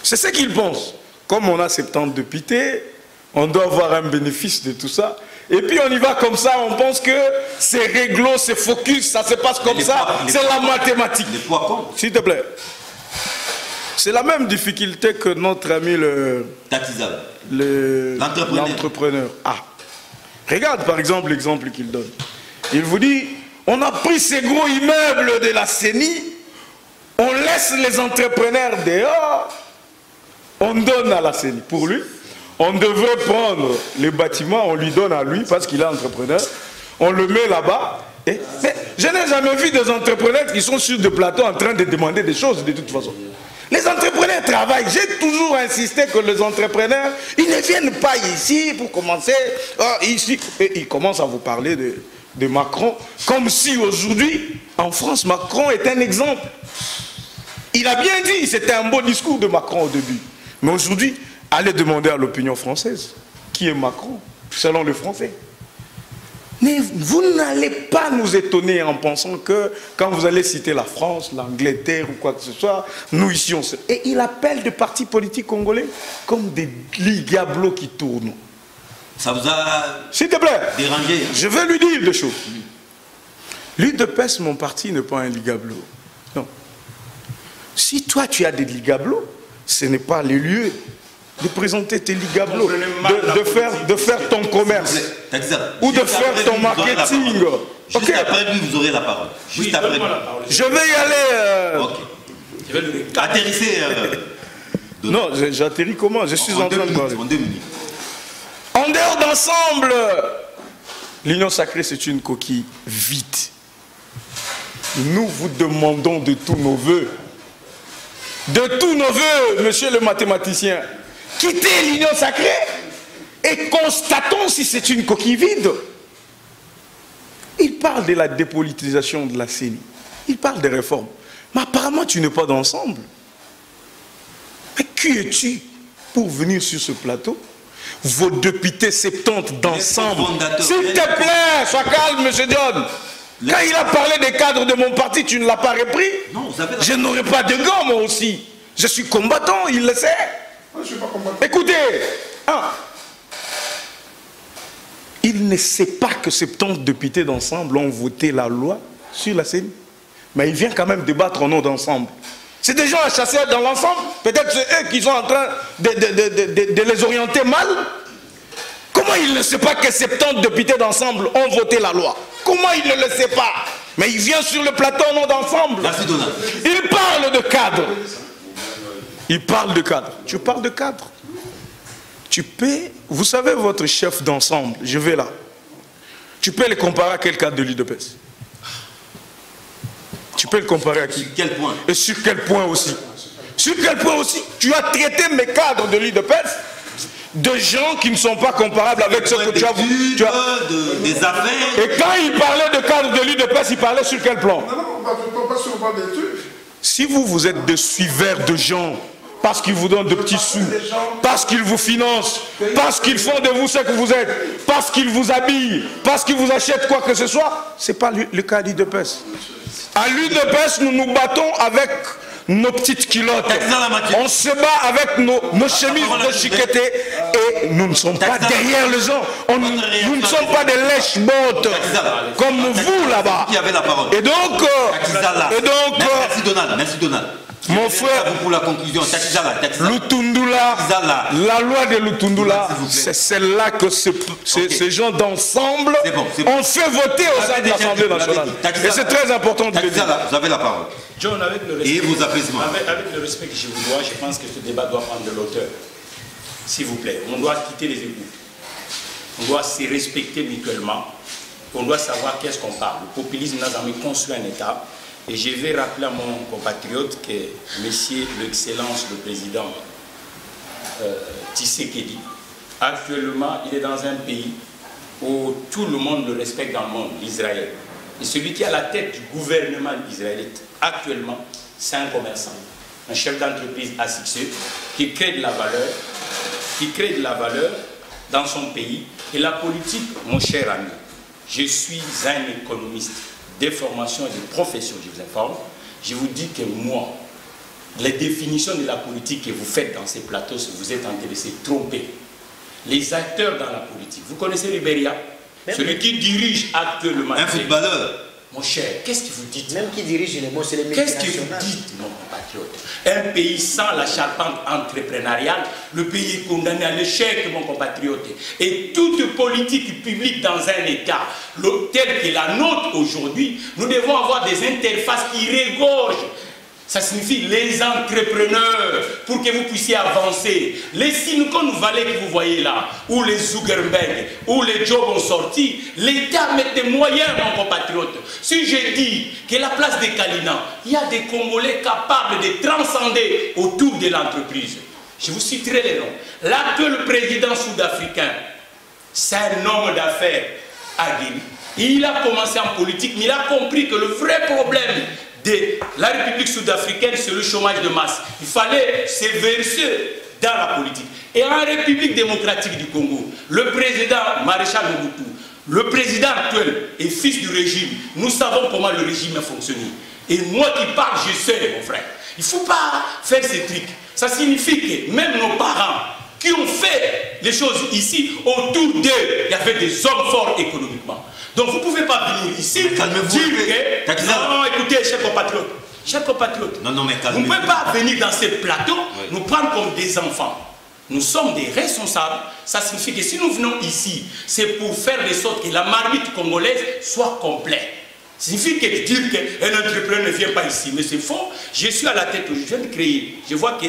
C'est ce qu'ils pensent. Comme on a 70 députés, on doit avoir un bénéfice de tout ça. Et puis on y va comme ça, on pense que c'est réglo, c'est focus, ça se passe comme ça, c'est la mathématique. S'il te plaît. C'est la même difficulté que notre ami l'entrepreneur. Ah. Regarde par exemple l'exemple qu'il donne. Il vous dit, on a pris ces gros immeubles de la CENI, on laisse les entrepreneurs dehors, on donne à la CENI. Pour lui, on devrait prendre les bâtiments, on lui donne à lui parce qu'il est entrepreneur, on le met là-bas. Mais je n'ai jamais vu des entrepreneurs qui sont sur des plateaux en train de demander des choses de toute façon. Les entrepreneurs travaillent. J'ai toujours insisté que les entrepreneurs, ils ne viennent pas ici pour commencer. Ici, et ils commencent à vous parler de Macron, comme si aujourd'hui, en France, Macron est un exemple. Il a bien dit, c'était un beau discours de Macron au début. Mais aujourd'hui, allez demander à l'opinion française, qui est Macron, selon les Français. Mais vous n'allez pas nous étonner en pensant que quand vous allez citer la France, l'Angleterre ou quoi que ce soit, nous ici on se... Et il appelle des partis politiques congolais comme des ligablos qui tournent. Ça vous a... S'il te plaît, dérangé. Je vais lui dire des choses. L'UDPS, mon parti, n'est pas un ligablo. Non. Si toi tu as des ligablos, ce n'est pas le lieu de présenter tes ligablos, de faire ton commerce, ou de faire ton marketing. Juste après lui, vous aurez la parole. Juste après lui. Je vais y aller. Atterrissez. Non, j'atterris comment? Je suis en train de parler. En 2 minutes. En dehors d'ensemble, l'union sacrée, c'est une coquille vide. Nous vous demandons de tous nos voeux, monsieur le mathématicien, quittez l'union sacrée et constatons si c'est une coquille vide. Il parle de la dépolitisation de la CENI. Il parle des réformes. Mais apparemment, tu n'es pas d'ensemble. Mais qui es-tu pour venir sur ce plateau vos députés 70 d'ensemble. S'il te plaît, sois calme, M. John. Quand il a parlé des cadres de mon parti, tu ne l'as pas repris? Non, vous avez... Je n'aurai pas de gants, moi aussi. Je suis combattant, il le sait. Moi, je ne suis pas combattant. Écoutez, il ne sait pas que 70 députés d'ensemble ont voté la loi sur la CENI. Mais il vient quand même débattre au nom d'ensemble. C'est des gens à chasser dans l'ensemble. Peut-être c'est eux qui sont en train de les orienter mal. Comment il ne sait pas que 70 députés d'ensemble ont voté la loi? Comment il ne le sait pas? Mais il vient sur le plateau au nom d'ensemble. Merci Donald. Il parle de cadre. Il parle de cadre. Tu parles de cadre. Tu peux, vous savez, votre chef d'ensemble, je vais là. Tu peux le comparer à quel cadre de l'UDPS? Tu peux le comparer à qui? Sur quel point? Et sur quel point aussi? Sur quel point aussi? Tu as traité mes cadres de l'UDPS de gens qui ne sont pas comparables avec ce que tu as vu. Des affaires. Et quand il parlait de cadre de l'UDPS, il parlait sur quel plan? Non, pas sur le plan des trucs. Si vous êtes des suiveurs de gens, parce qu'ils vous donnent de petits sous, parce qu'ils vous financent, parce qu'ils font de vous ce que vous êtes, parce qu'ils vous habillent, parce qu'ils vous achètent quoi que ce soit, ce n'est pas le cas d'UDPS. À l'UDPS, nous nous battons avec nos petites culottes. On se bat avec nos chemises de chiqueté et nous ne sommes pas derrière les gens. Nous ne sommes pas des lèche-bottes comme vous là-bas. Et donc, merci Donald. Mon frère, pour la conclusion, Lutundula, la loi de Lutundula, c'est celle-là que ces gens d'ensemble ont fait voter au sein de l'Assemblée nationale. Et c'est très important de le dire. Vous avez la parole. John, avec le respect, et vos apaisements. Avec le respect que je vous dois, je pense que ce débat doit prendre de l'auteur. S'il vous plaît, on doit quitter les égouts. On doit se respecter mutuellement. On doit savoir qu'est-ce qu'on parle. Le populisme n'a jamais construit un État. Et je vais rappeler à mon compatriote que Monsieur l'Excellence, le président Tshisekedi, actuellement, il est dans un pays où tout le monde le respecte dans le monde, l'Israël. Et celui qui est à la tête du gouvernement israélite, actuellement, c'est un commerçant, un chef d'entreprise à succès, qui crée de la valeur, dans son pays. Et la politique, mon cher ami, je suis un économiste de formation et de profession, je vous informe. Je vous dis que moi, les définitions de la politique que vous faites dans ces plateaux, si vous êtes intéressé, trompez. Les acteurs dans la politique, vous connaissez Libéria, celui qui dirige actuellement. Un footballeur. Mon cher, qu'est-ce que vous dites? Même qui dirige les mots, c'est les Qu'est-ce multinationales. que vous dites, mon compatriote? Un pays sans la charpente entrepreneuriale, le pays est condamné à l'échec, mon compatriote. Et toute politique publique dans un État, tel que la nôtre aujourd'hui, nous devons avoir des interfaces qui régorgent. Ça signifie les entrepreneurs, pour que vous puissiez avancer. Les Silicon Valley que vous voyez là, où les Zuckerberg, où les jobs ont sorti, l'État met des moyens, mon compatriote. Si je dis que la place des Kalina, il y a des Congolais capables de transcender autour de l'entreprise. Je vous citerai les noms. L'actuel président sud-africain, c'est un homme d'affaires aguerri. Il a commencé en politique, mais il a compris que le vrai problème de la République sud-africaine, c'est le chômage de masse. Il fallait se verser dans la politique. Et en République démocratique du Congo, le président Maréchal Mobutu, le président actuel est fils du régime. Nous savons comment le régime a fonctionné. Et moi qui parle, je sais, mon frère. Il ne faut pas faire ces trucs. Ça signifie que même nos parents qui ont fait les choses ici, autour d'eux, il y avait des hommes forts économiquement. Donc vous ne pouvez pas venir ici dire que... Non, écoutez, chers compatriotes, vous ne pouvez pas venir dans ces plateaux, nous prendre comme des enfants. Nous sommes des responsables. Ça signifie que si nous venons ici, c'est pour faire de sorte que la marmite congolaise soit complète. Ça signifie que de dire qu'un entrepreneur ne vient pas ici. Mais c'est faux. Je suis à la tête, je viens de créer. Je vois que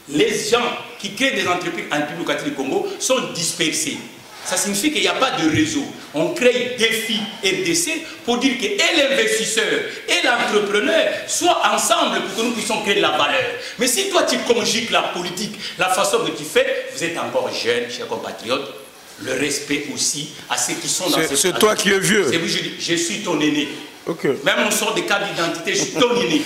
les gens qui créent des entreprises en République du Congo sont dispersés. Ça signifie qu'il n'y a pas de réseau. On crée défi RDC pour dire que et l'investisseur et l'entrepreneur soient ensemble pour que nous puissions créer de la valeur. Mais si toi tu conjugues la politique, la façon que tu fais, vous êtes encore jeune, chers compatriotes, le respect aussi à ceux qui sont dans cette... C'est toi qui es vieux. C'est oui, je suis ton aîné. Okay. Même on sort des cartes d'identité, je suis ton aîné.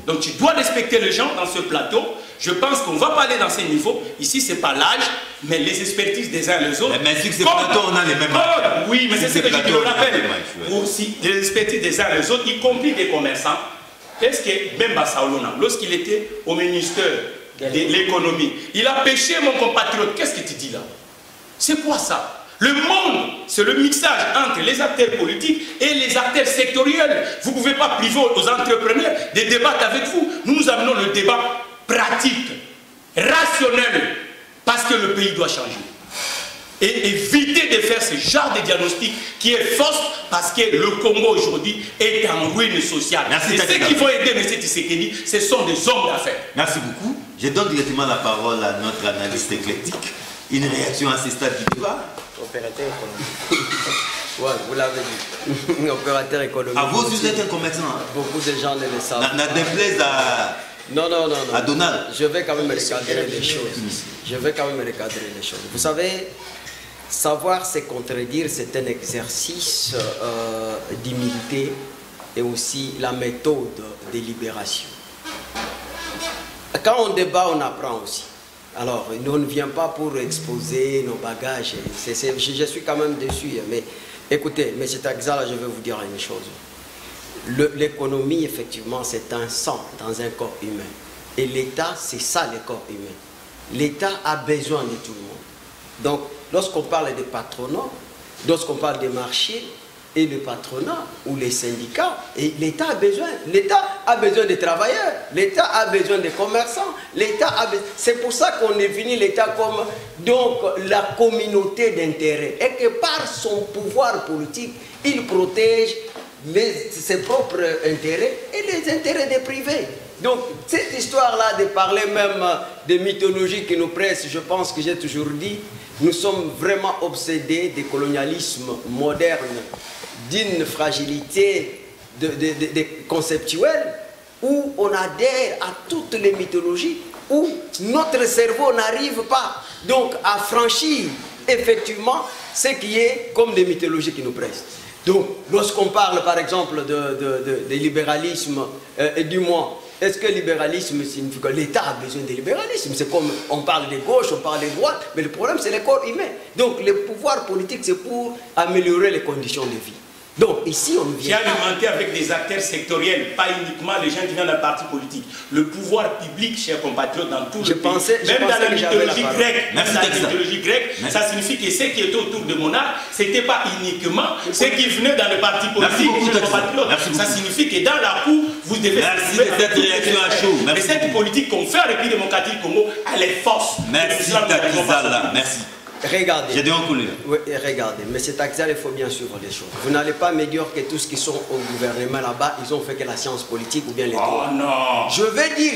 Donc tu dois respecter les gens dans ce plateau. Je pense qu'on ne va pas aller dans ces niveaux. Ici, ce n'est pas l'âge, mais les expertises des uns et des autres. Mais sur ces plateaux, on a les mêmes âges. Oui, mais c'est ce que je te le rappelle. Aussi, les expertises des uns et des autres, y compris des commerçants. Est-ce que Bemba Saolona, lorsqu'il était au ministère de l'économie, il a pêché mon compatriote? Qu'est-ce que tu dis là? C'est quoi ça? Le monde, c'est le mixage entre les acteurs politiques et les acteurs sectoriels. Vous ne pouvez pas priver aux entrepreneurs de débattre avec vous. Nous amenons le débat pratique, rationnel, parce que le pays doit changer. Et éviter de faire ce genre de diagnostic qui est fausse, parce que le Congo aujourd'hui est en ruine sociale. Merci. Et ceux qui vont aider M. Tshisekedi, ce sont des hommes d'affaires. Merci beaucoup. Je donne directement la parole à notre analyste éclectique. Une réaction à ce stade du débat? Opérateur économique. Ouais, vous l'avez dit. Opérateur économique. Ah, vous, vous êtes un commerçant. Beaucoup de gens ne le savent. N'a déplaise à... Non. À Donald. Je vais quand même recadrer les choses. Je vais quand même recadrer les choses. Vous savez, savoir se contredire, c'est un exercice d'humilité et aussi la méthode de libération. Quand on débat, on apprend aussi. Alors, on ne vient pas pour exposer nos bagages. Je suis quand même déçu. Mais écoutez, M. Taxala, je vais vous dire une chose. L'économie, effectivement, c'est un sang dans un corps humain. Et l'État, c'est ça le corps humain. L'État a besoin de tout le monde. Donc, lorsqu'on parle de patronat, lorsqu'on parle des marchés et le patronat ou les syndicats, l'État a besoin des travailleurs, l'État a besoin des commerçants, c'est pour ça qu'on est venu l'État comme donc la communauté d'intérêt et que par son pouvoir politique, il protège ses propres intérêts et les intérêts des privés. Donc, cette histoire-là de parler même de mythologie qui nous presse, je pense que j'ai toujours dit, nous sommes vraiment obsédés du colonialisme moderne, d'une fragilité conceptuelle, où on adhère à toutes les mythologies, où notre cerveau n'arrive pas donc à franchir effectivement ce qui est comme des mythologies qui nous pressent. Donc, lorsqu'on parle par exemple de libéralisme, et du moins, est-ce que le libéralisme signifie que l'État a besoin de libéralisme? C'est comme on parle de gauche, on parle de droite, mais le problème c'est le corps humain. Donc, le pouvoir politique, c'est pour améliorer les conditions de vie. Donc, ici, on vient... Qui alimenté avec des acteurs sectoriels, pas uniquement les gens qui viennent d'un parti politique. Le pouvoir public, chers compatriotes, dans tout le pays, même dans la mythologie grecque, ça signifie que ce qui était autour de monarque, ce n'était pas uniquement ceux qui venaient dans le parti politique, chers compatriotes. Ça signifie que dans la cour, vous devez... Merci de cette réaction à chaud. Mais cette politique qu'on fait à la République démocratique du Congo, elle est force. Merci, Takizala. Merci. Regardez. J'ai dit en couleur. Oui, regardez. Mais c'est Taxal, il faut bien suivre les choses. Vous n'allez pas me dire que tous ceux qui sont au gouvernement là-bas, ils ont fait que la science politique ou bien les droits. Oh non. Je veux dire,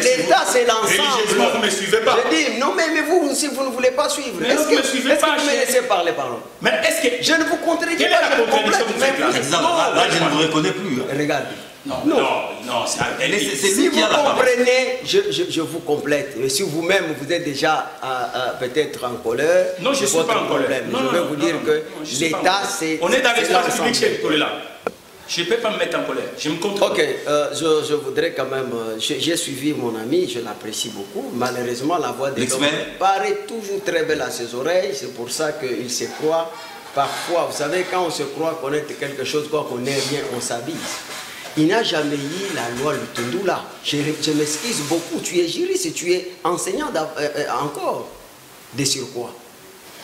l'État, c'est l'ensemble. Religieusement, vous ne me suivez pas. Je dis, non, mais vous, si vous ne voulez pas suivre, est-ce que vous me suivez pas? Vous me laissez parler, pardon. Mais est-ce que... Je ne vous contredis pas. Quelle est la contradiction que vous faites là? Là, je ne vous reconnais plus. Regardez. Non, c'est si vous comprenez, je vous complète. Et si vous-même vous êtes déjà peut-être en colère, non, je ne suis pas en colère. Je vais vous dire que l'État, c'est... On est dans l'espace public chez Nicolas là. Je ne peux pas me mettre en colère. Je me contrôle. Ok, je voudrais quand même... J'ai suivi mon ami, je l'apprécie beaucoup. Malheureusement, la voix de l'homme paraît toujours très belle à ses oreilles. C'est pour ça qu'il se croit. Parfois, vous savez, quand on se croit connaître quelque chose, quoi qu'on ait bien, on s'habille. Il n'a jamais eu la loi Lutundula. Je m'excuse beaucoup. Tu es juriste et tu es enseignant encore de surcroît.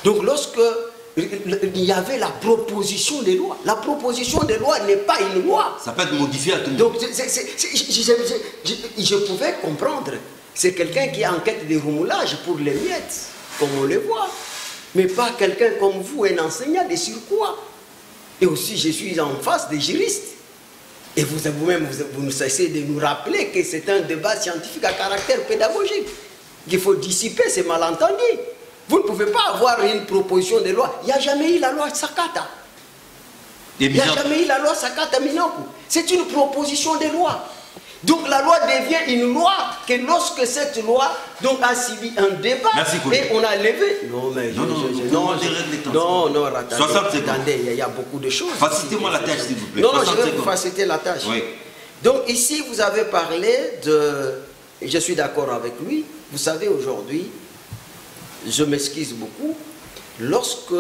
Donc lorsque il y avait la proposition de loi, la proposition de loi n'est pas une loi. Ça peut être modifié à tout moment. Donc je pouvais comprendre. C'est quelqu'un qui est en quête de remoulage pour les miettes, comme on le voit. Mais pas quelqu'un comme vous, un enseignant de surcroît. Et aussi je suis en face des juristes. Et vous-même, vous nous cessez de nous rappeler que c'est un débat scientifique à caractère pédagogique. Qu'il faut dissiper ces malentendus. Vous ne pouvez pas avoir une proposition de loi. Il n'y a jamais eu la loi Sakata. Il n'y a jamais eu la loi Sakata Minaku. C'est une proposition de loi. Donc la loi devient une loi que lorsque cette loi donc, a suivi un débat et on a levé. Non, mais attendez, il y a beaucoup de choses. Facilitez-moi la tâche, s'il vous plaît. Non, je vais vous faciliter la tâche. Oui. Donc ici, vous avez parlé de... Et je suis d'accord avec lui. Vous savez, aujourd'hui, je m'excuse beaucoup, lorsque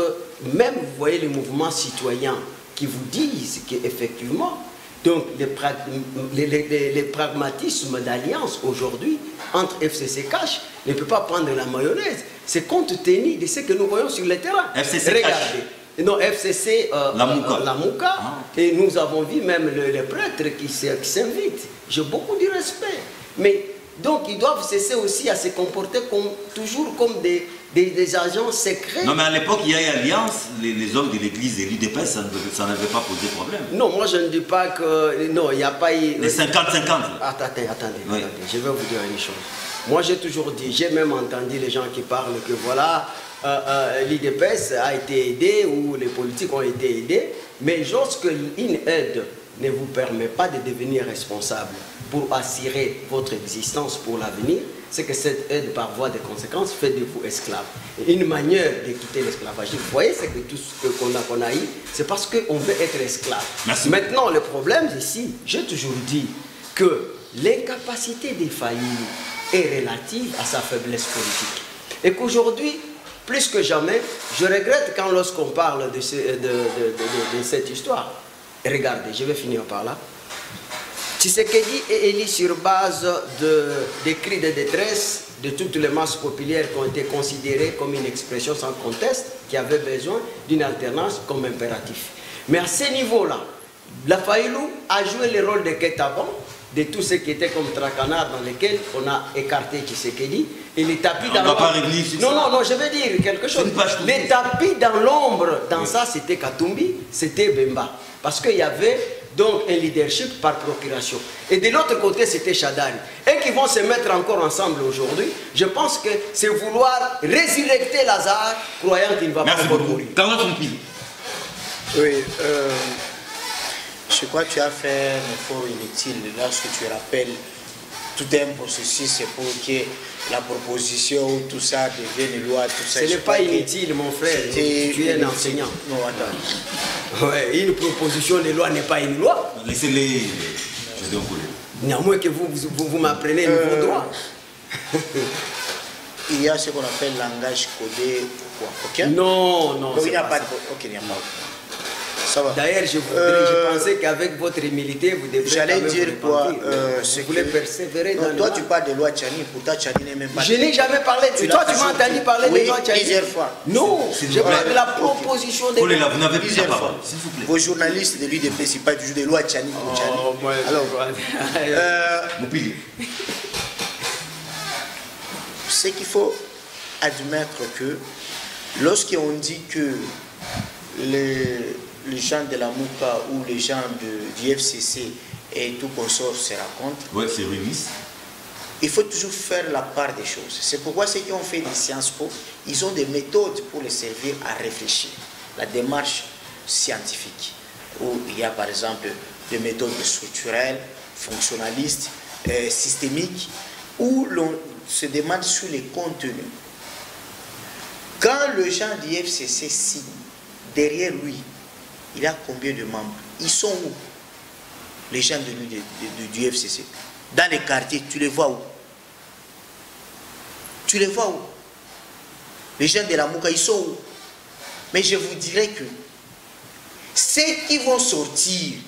même vous voyez les mouvements citoyens qui vous disent qu'effectivement, donc les pragmatismes d'alliance aujourd'hui entre FCC Cash ne peut pas prendre la mayonnaise. C'est compte tenu de ce que nous voyons sur le terrain. FCC Regardez. Cash. Non, FCC La Mouka. Ah. Et nous avons vu même les prêtres qui s'invitent. J'ai beaucoup de respect. Mais donc ils doivent cesser aussi à se comporter toujours comme des agents secrets. Non, mais à l'époque, il y a eu alliance, les hommes de l'église et l'UDPS, ça n'avait pas posé problème. Non, moi je ne dis pas que... Non, il n'y a pas eu... Les 50-50. Attendez, Oui. je vais vous dire une chose. Moi j'ai toujours dit, j'ai même entendu les gens qui parlent que voilà, l'UDPS a été aidé ou les politiques ont été aidés, mais lorsque une aide ne vous permet pas de devenir responsable pour assurer votre existence pour l'avenir, c'est que cette aide par voie de conséquence fait de vous esclaves. Et une manière de quitter l'esclavage, vous voyez, c'est que tout ce qu'on a eu, c'est parce qu'on veut être esclave. Merci. Maintenant, le problème ici, j'ai toujours dit que l'incapacité des Fayoulou est relative à sa faiblesse politique. Et qu'aujourd'hui, plus que jamais, je regrette quand lorsqu'on parle de cette histoire. Et regardez, je vais finir par là. Tshisekedi est élu sur base des cris de détresse de toutes les masses populaires qui ont été considérées comme une expression sans conteste, qui avait besoin d'une alternance comme impératif. Mais à ce niveau-là, la Fayoulou a joué le rôle de Kétaban, de tout ce qui était comme Trakanard dans lequel on a écarté Tshisekedi, et les tapis dans l'ombre. Non, je vais dire quelque chose. Les tapis dans l'ombre, dans ça, c'était Katumbi, c'était Bemba. Parce qu'il y avait donc un leadership par procuration. Et de l'autre côté, c'était Chadari. Et qui vont se mettre encore ensemble aujourd'hui, je pense que c'est vouloir résurrecter Lazare, croyant qu'il ne va pas mourir. Oui, je crois que tu as fait un effort inutile lorsque tu rappelles tout un processus, c'est pour que la proposition, tout ça devienne loi, tout ça. Ce n'est pas inutile, mon frère, tu es un enseignant. Non, attends. Ouais, une proposition de loi n'est pas une loi. Laissez-les. Néanmoins que vous m'apprenez le bon droit. Il y a ce qu'on appelle langage codé ou quoi, ok? Non, donc, il n'y a pas de... Ok, il n'y a pas. Ça va. D'ailleurs, je pensais qu'avec votre humilité, vous devriez... J'allais dire quoi vous voulez persévérer dans toi, tu parles de loi Tchani, pourtant Tchani n'est même pas... Je n'ai jamais parlé de... Toi, tu m'as entendu parler de loi Tchani plusieurs fois. Non, je parle de la proposition de loi. Vous n'avez plus la parole, s'il vous plaît. Vos journalistes de l'UDP, c'est pas toujours des lois Tchani pour Tchani. Alors, c'est qu'il faut admettre que lorsqu'on dit que les gens de la Mouka ou les gens du FCC et tout consort se racontent, ouais, c'est réunissent. Il faut toujours faire la part des choses. C'est pourquoi ceux qui ont fait des Sciences Po, ils ont des méthodes pour les servir à réfléchir. La démarche scientifique, où il y a par exemple des méthodes structurelles, fonctionnalistes, systémiques, où l'on se demande sur les contenus. Quand le gens du FCC signe, derrière lui, il a combien de membres? Ils sont où? Les gens du FCC. Dans les quartiers, tu les vois où? Tu les vois où? Les gens de la Mouka, ils sont où? Mais je vous dirais que ceux qui vont sortir,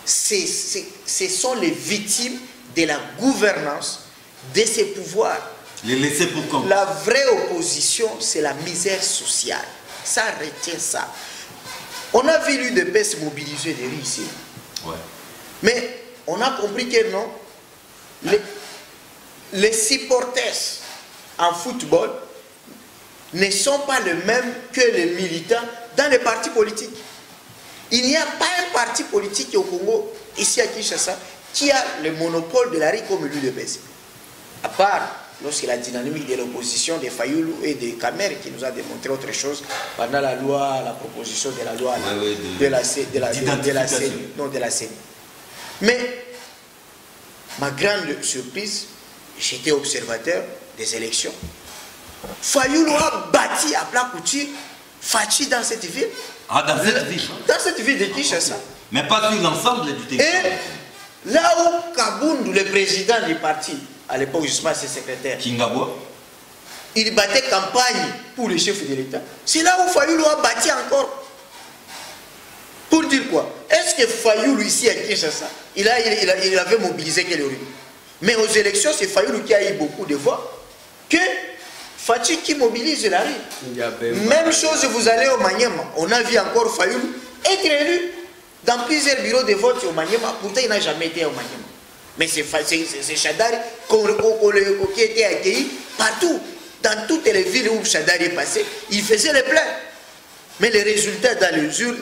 ce sont les victimes de la gouvernance de ces pouvoirs. Les laisser pour compte. La vraie opposition, c'est la misère sociale. Ça retient ça. On a vu l'UDP se mobiliser des rues ici. Ouais. Mais on a compris que non. Les supporters en football ne sont pas les mêmes que les militants dans les partis politiques. Il n'y a pas un parti politique au Congo, ici à Kinshasa, qui a le monopole de la rue comme l'UDPS. À part lorsque la dynamique de l'opposition des Fayoulou et des Kamer qui nous a démontré autre chose pendant la proposition de la loi de la CENI. Mais ma grande surprise, j'étais observateur des élections. Fayoulou a bâti à plat couture Fachi dans cette ville. Ah, dans cette ville? Dans cette ville de Kinshasa. Mais pas sur l'ensemble du territoire. Et Là où Kaboundou, le président du parti, à l'époque, je ne sais pas, c'est secrétaire, Kingabwa, il battait campagne pour le chef de l'État. C'est là où Fayoulou a bâti encore. Pour dire quoi? Est-ce que Fayoulou ici à Kinshasa, il avait mobilisé quel urine? Mais aux élections, c'est Fayoulou qui a eu beaucoup de voix que Fatih qui mobilise la rue. Même chose, vous allez au Maniema, on a vu encore Fayoulou être élu dans plusieurs bureaux de vote au Maniema, pourtant il n'a jamais été au Maniema. Mais c'est Chadari qui était accueilli partout, dans toutes les villes où Chadari est passé, il faisait les pleins. Mais les résultats dans les urnes,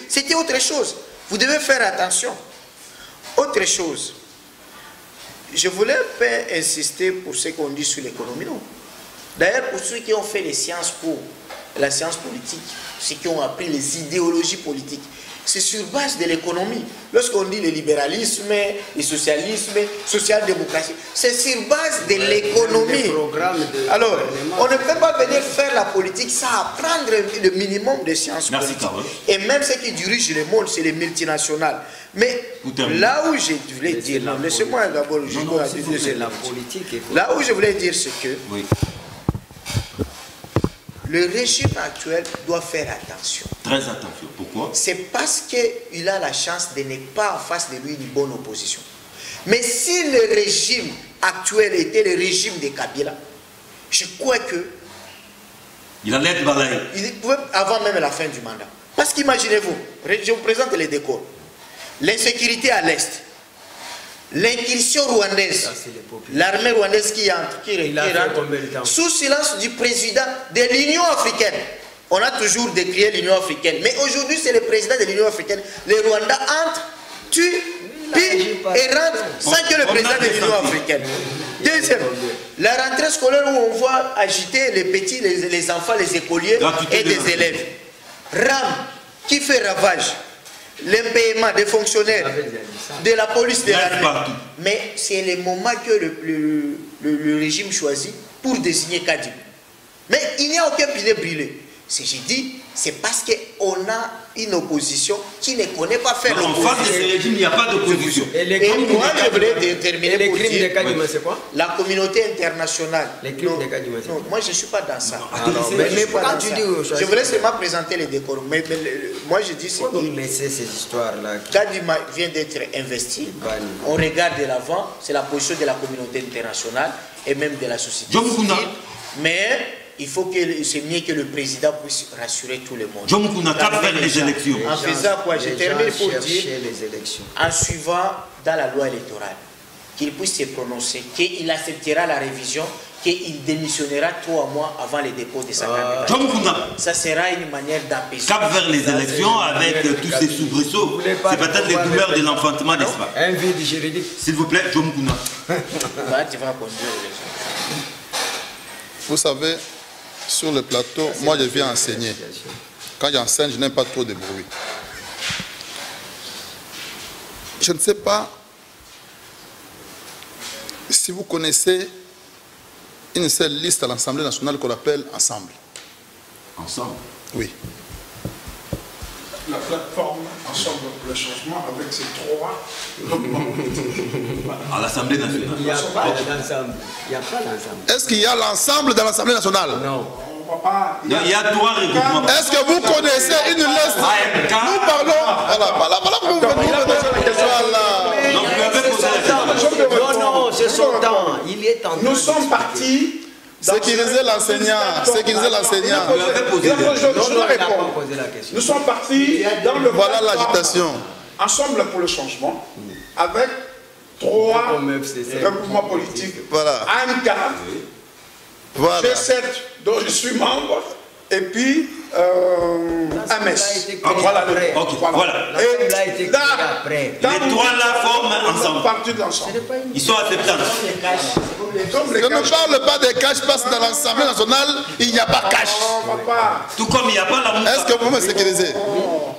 c'était autre chose. Vous devez faire attention. Autre chose. Je voulais pas insister pour ce qu'on dit sur l'économie. D'ailleurs, pour ceux qui ont fait les sciences la science politique, ceux qui ont appris les idéologies politiques, c'est sur base de l'économie. Lorsqu'on dit le libéralisme, le socialisme, social-démocratie, c'est sur base de l'économie. Alors, on ne peut pas venir faire la politique sans apprendre le minimum de sciences politiques. Et même ceux qui dirigent le monde, c'est les multinationales. Mais là où je voulais dire, laissez-moi d'abord, là où je voulais dire, c'est que le régime actuel doit faire attention. Très attention. Pourquoi? C'est parce qu'il a la chance de ne pas en face de lui une bonne opposition. Mais si le régime actuel était le régime de Kabila, je crois que il allait être balayé. Il pouvait avant même la fin du mandat. Parce qu'imaginez-vous, je vous présente les décors. L'insécurité à l'Est, l'incursion rwandaise, l'armée rwandaise qui rentre, sous silence du président de l'Union africaine. On a toujours décrié l'Union africaine, mais aujourd'hui c'est le président de l'Union africaine. Les Rwandais entrent, tuent, pillent et rentrent sans que le président de l'Union africaine. Deuxième, la rentrée scolaire où on voit agiter les petits, les enfants, les écoliers et des élèves. RAM qui fait ravage. L'impayement des fonctionnaires, de la police, de l'armée. Mais c'est le moment que le régime choisit pour désigner Kadib. Mais il n'y a aucun pied brûlé. J'ai dit, c'est parce qu'on a une opposition qui ne connaît pas faire l'opposition. En face de ce régime, il n'y a pas d'opposition. Et moi, je voulais terminer pour dire... Les crimes de c'est quoi? La communauté internationale. Les crimes de Kadima, c'est quoi? Non, moi, je ne suis pas dans ça. Mais pourquoi tu dis... Je voulais seulement présenter les décors. Mais moi, je dis... Pourquoi vous laissez ces histoires-là? Kadima vient d'être investi. On regarde de l'avant. C'est la position de la communauté internationale et même de la société civile. Mais... il faut que c'est mieux que le président puisse rassurer tout le monde. John Mukuna, cap vers les élections. En faisant quoi? Je termine pour dire, les élections. En suivant dans la loi électorale, qu'il puisse se prononcer, qu'il acceptera la révision, qu'il démissionnera 3 mois avant le dépôt de sa candidature. Ça sera une manière d'apaiser. Cap vers les élections avec tous ces soubresauts. C'est peut-être les douleurs de l'enfantement, n'est-ce pas? Un vide juridique. S'il vous plaît, John Mukuna. Tu vas conduire l'élection. Vous savez, sur le plateau, moi je viens enseigner. Quand j'enseigne, je n'aime pas trop de bruit. Je ne sais pas si vous connaissez une seule liste à l'Assemblée nationale qu'on appelle Ensemble. Ensemble? Oui. La plateforme Ensemble pour le changement avec ses 3 à l'Assemblée nationale. Il n'y a pas l'ensemble. Il n'y a pas l'ensemble. Est-ce qu'il y a l'ensemble dans l'Assemblée nationale? Non. Il y a 3 regroupements. Est-ce que vous connaissez une liste? Nous parlons. Voilà vous venez poser la question. Non, c'est son temps. Il est en train. Nous sommes partis. Sécuriser l'enseignant. Sécuriser l'enseignant. Nous sommes partis dans le... Voilà l'agitation. Ensemble pour le changement, avec 3 regroupements politiques. Voilà. AMK, voilà. G7 dont je suis membre, et puis AMES. Voilà. Et les 3 là forment ensemble. Partis de l'ensemble. Ils sont acceptables. Je ne parle pas des cash parce que dans l'Assemblée nationale, il n'y a pas cash. Tout comme il n'y a pas l'amour. Est-ce que vous me sécurisez?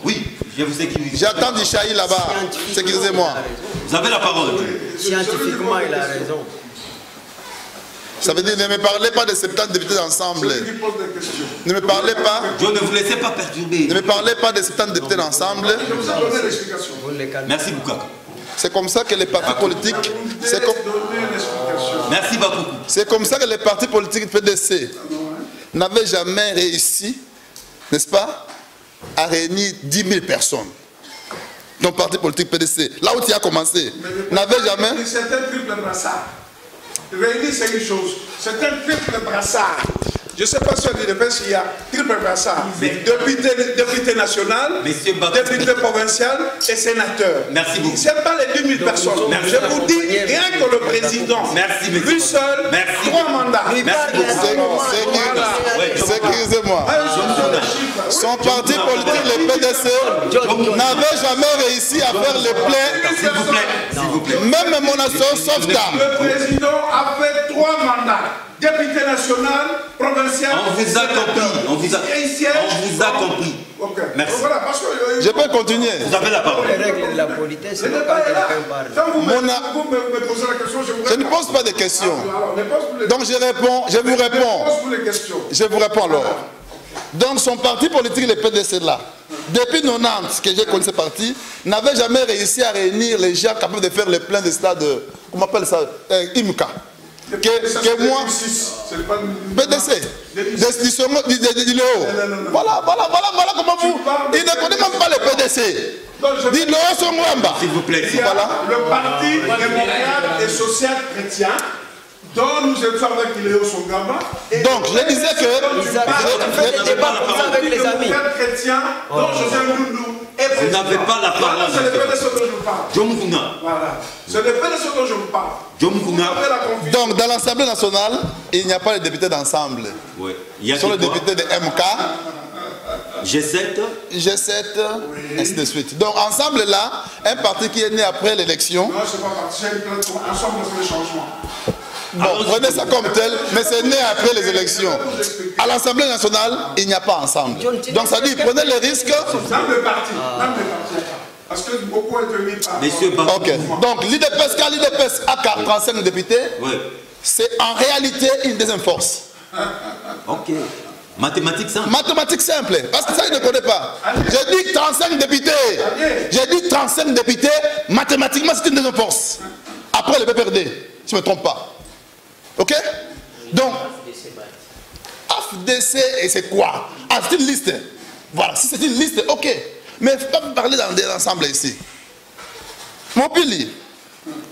Oui, je vous sécurise. J'attends du Chahi là-bas. Sécurisez-moi. Vous avez la parole. Scientifiquement, il a raison. Ça veut dire, ne me parlez pas de 70 députés d'ensemble. Ne me parlez pas. Je ne vous laissez pas perturber. Ne me parlez pas de 70 députés d'ensemble. Merci beaucoup. C'est comme ça que les partis politiques... Merci beaucoup. C'est comme ça que les partis politiques PDC n'avaient jamais réussi, n'est-ce pas, à réunir 10 000 personnes. Donc, parti politique PDC, là où tu as commencé, n'avait jamais... C'est un triple brassard. Réunir, c'est une chose. C'est un triple brassard. Je ne sais pas si on dit il y a triple brassard. Député national, député provincial et sénateur. Merci beaucoup. Ce n'est pas les 10 000 personnes. Je vous dis, rien que le président, lui seul, 3 mandats. Excusez-moi. Son parti politique, le PDC, n'avait jamais réussi à faire le plein. S'il vous plaît. Même mon association Softa. Le président a fait 3 mandats. Député national, provincial. On vous a compris. On vous a compris. Okay. Merci. Voilà, parce que, Je peux continuer. Vous avez la parole. Les règles de la politesse, c'est pas quand quelqu'un parle. Quand vous me posez la question, Je ne pose pas de questions. Alors, Donc je réponds, je vous réponds. pose-vous les questions. Je vous réponds alors. Donc son parti politique, le PDC là, depuis 90 que j'ai connu ce parti, n'avait jamais réussi à réunir les gens capables de faire le plein de stade, comment on appelle ça, IMCA. Que moi, PDC, voilà comment vous, il ne connaît même pas le PDC. S'il vous plaît. Voilà. Le parti démocrate et social chrétien, dont nous étions avec Léo Songamba. Donc je disais que... avec les amis. Chrétien, dont José Loulou. Vous n'avez pas la parole. C'est le PDC dont je parle. Jomguna. Voilà. C'est le PDC dont je parle. Jomguna. Donc dans l'Assemblée nationale, il n'y a pas de députés d'ensemble. Oui. Ce sont les députés de MK, G7, ainsi de suite. Donc ensemble là, un parti qui est né après l'élection. Non, c'est pas parti. Ensemble, on fait les changements. Bon, prenez ça comme tel, mais c'est né après les élections. À l'Assemblée nationale, il n'y a pas ensemble. Donc ça dit, prenez le risque. Dans le parti. Parce que beaucoup ont été mis par... Monsieur Bakou. Ok. Donc l'IDPS, quand l'IDPS a 35 députés, c'est en réalité une deuxième force. Ok. Mathématiques simples. Mathématiques simples. Parce que ça, il ne connaît pas. J'ai dit 35 députés. J'ai dit 35 députés. Mathématiquement, c'est une deuxième force. Après le PPRD, si je ne me trompe pas. Ok? Donc, AFDC, et c'est quoi? Ah, c'est une liste. Voilà, si c'est une liste, ok. Mais il ne faut pas me parler dans des ensembles ici. Mon pili,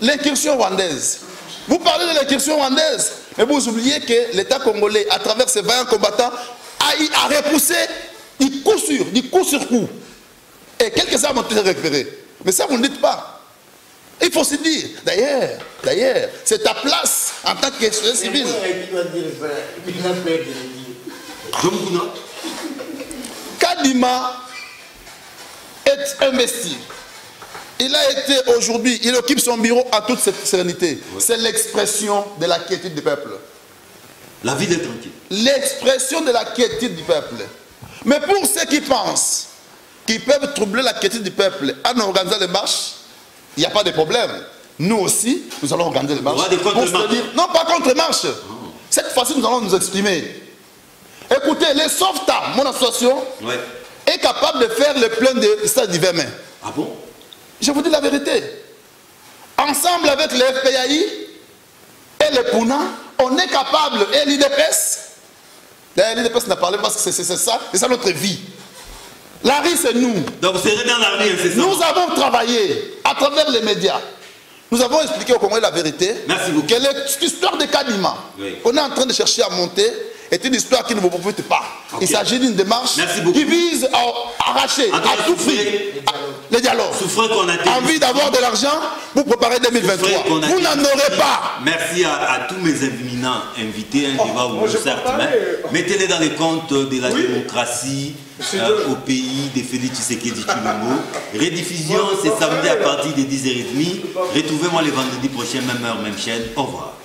l'incursion rwandaise. Vous parlez de l'incursion rwandaise, mais vous oubliez que l'État congolais, à travers ses vaillants combattants, a repoussé du coup sur coup. Et quelques armes ont été récupérées. Mais ça, vous ne dites pas. Il faut se dire, d'ailleurs, c'est ta place en tant que société civile. Kadima est investi. Il a été aujourd'hui, il occupe son bureau à toute cette sérénité. Oui. C'est l'expression de la quiétude du peuple. La ville est tranquille. L'expression de la quiétude du peuple. Mais pour ceux qui pensent qu'ils peuvent troubler la quiétude du peuple en organisant des marches, il n'y a pas de problème. Nous aussi, nous allons organiser des marches. Non, pas contre-marche. Oh. Cette fois-ci, nous allons nous exprimer. Écoutez, les Softa, mon association, est capable de faire le plein de stade d'hiver. Ah bon? Je vous dis la vérité. Ensemble avec le FPAI et le PUNA, on est capable, et l'IDPS, l'IDPS n'a parlé parce que c'est ça notre vie. La rue, c'est nous. Donc vous serez dans la rue, c'est ça? Nous avons travaillé à travers les médias. Nous avons expliqué au Congo la vérité. Merci beaucoup. Que l'histoire de Kadima, qu'on est en train de chercher à monter, est une histoire qui ne vous profite pas. Okay. Il s'agit d'une démarche qui vise à arracher, à tout prix, les dialogues. Envie d'avoir de l'argent pour préparer 2023. Vous n'en aurez pas. Merci à tous mes éminents invités. Un débat où certes, mettez-les dans les comptes de la démocratie au pays de Félix Tshisekedi Tshilombo. Rediffusion, c'est samedi à partir de 10h30. Retrouvez-moi le vendredi prochain, même heure, même chaîne. Au revoir.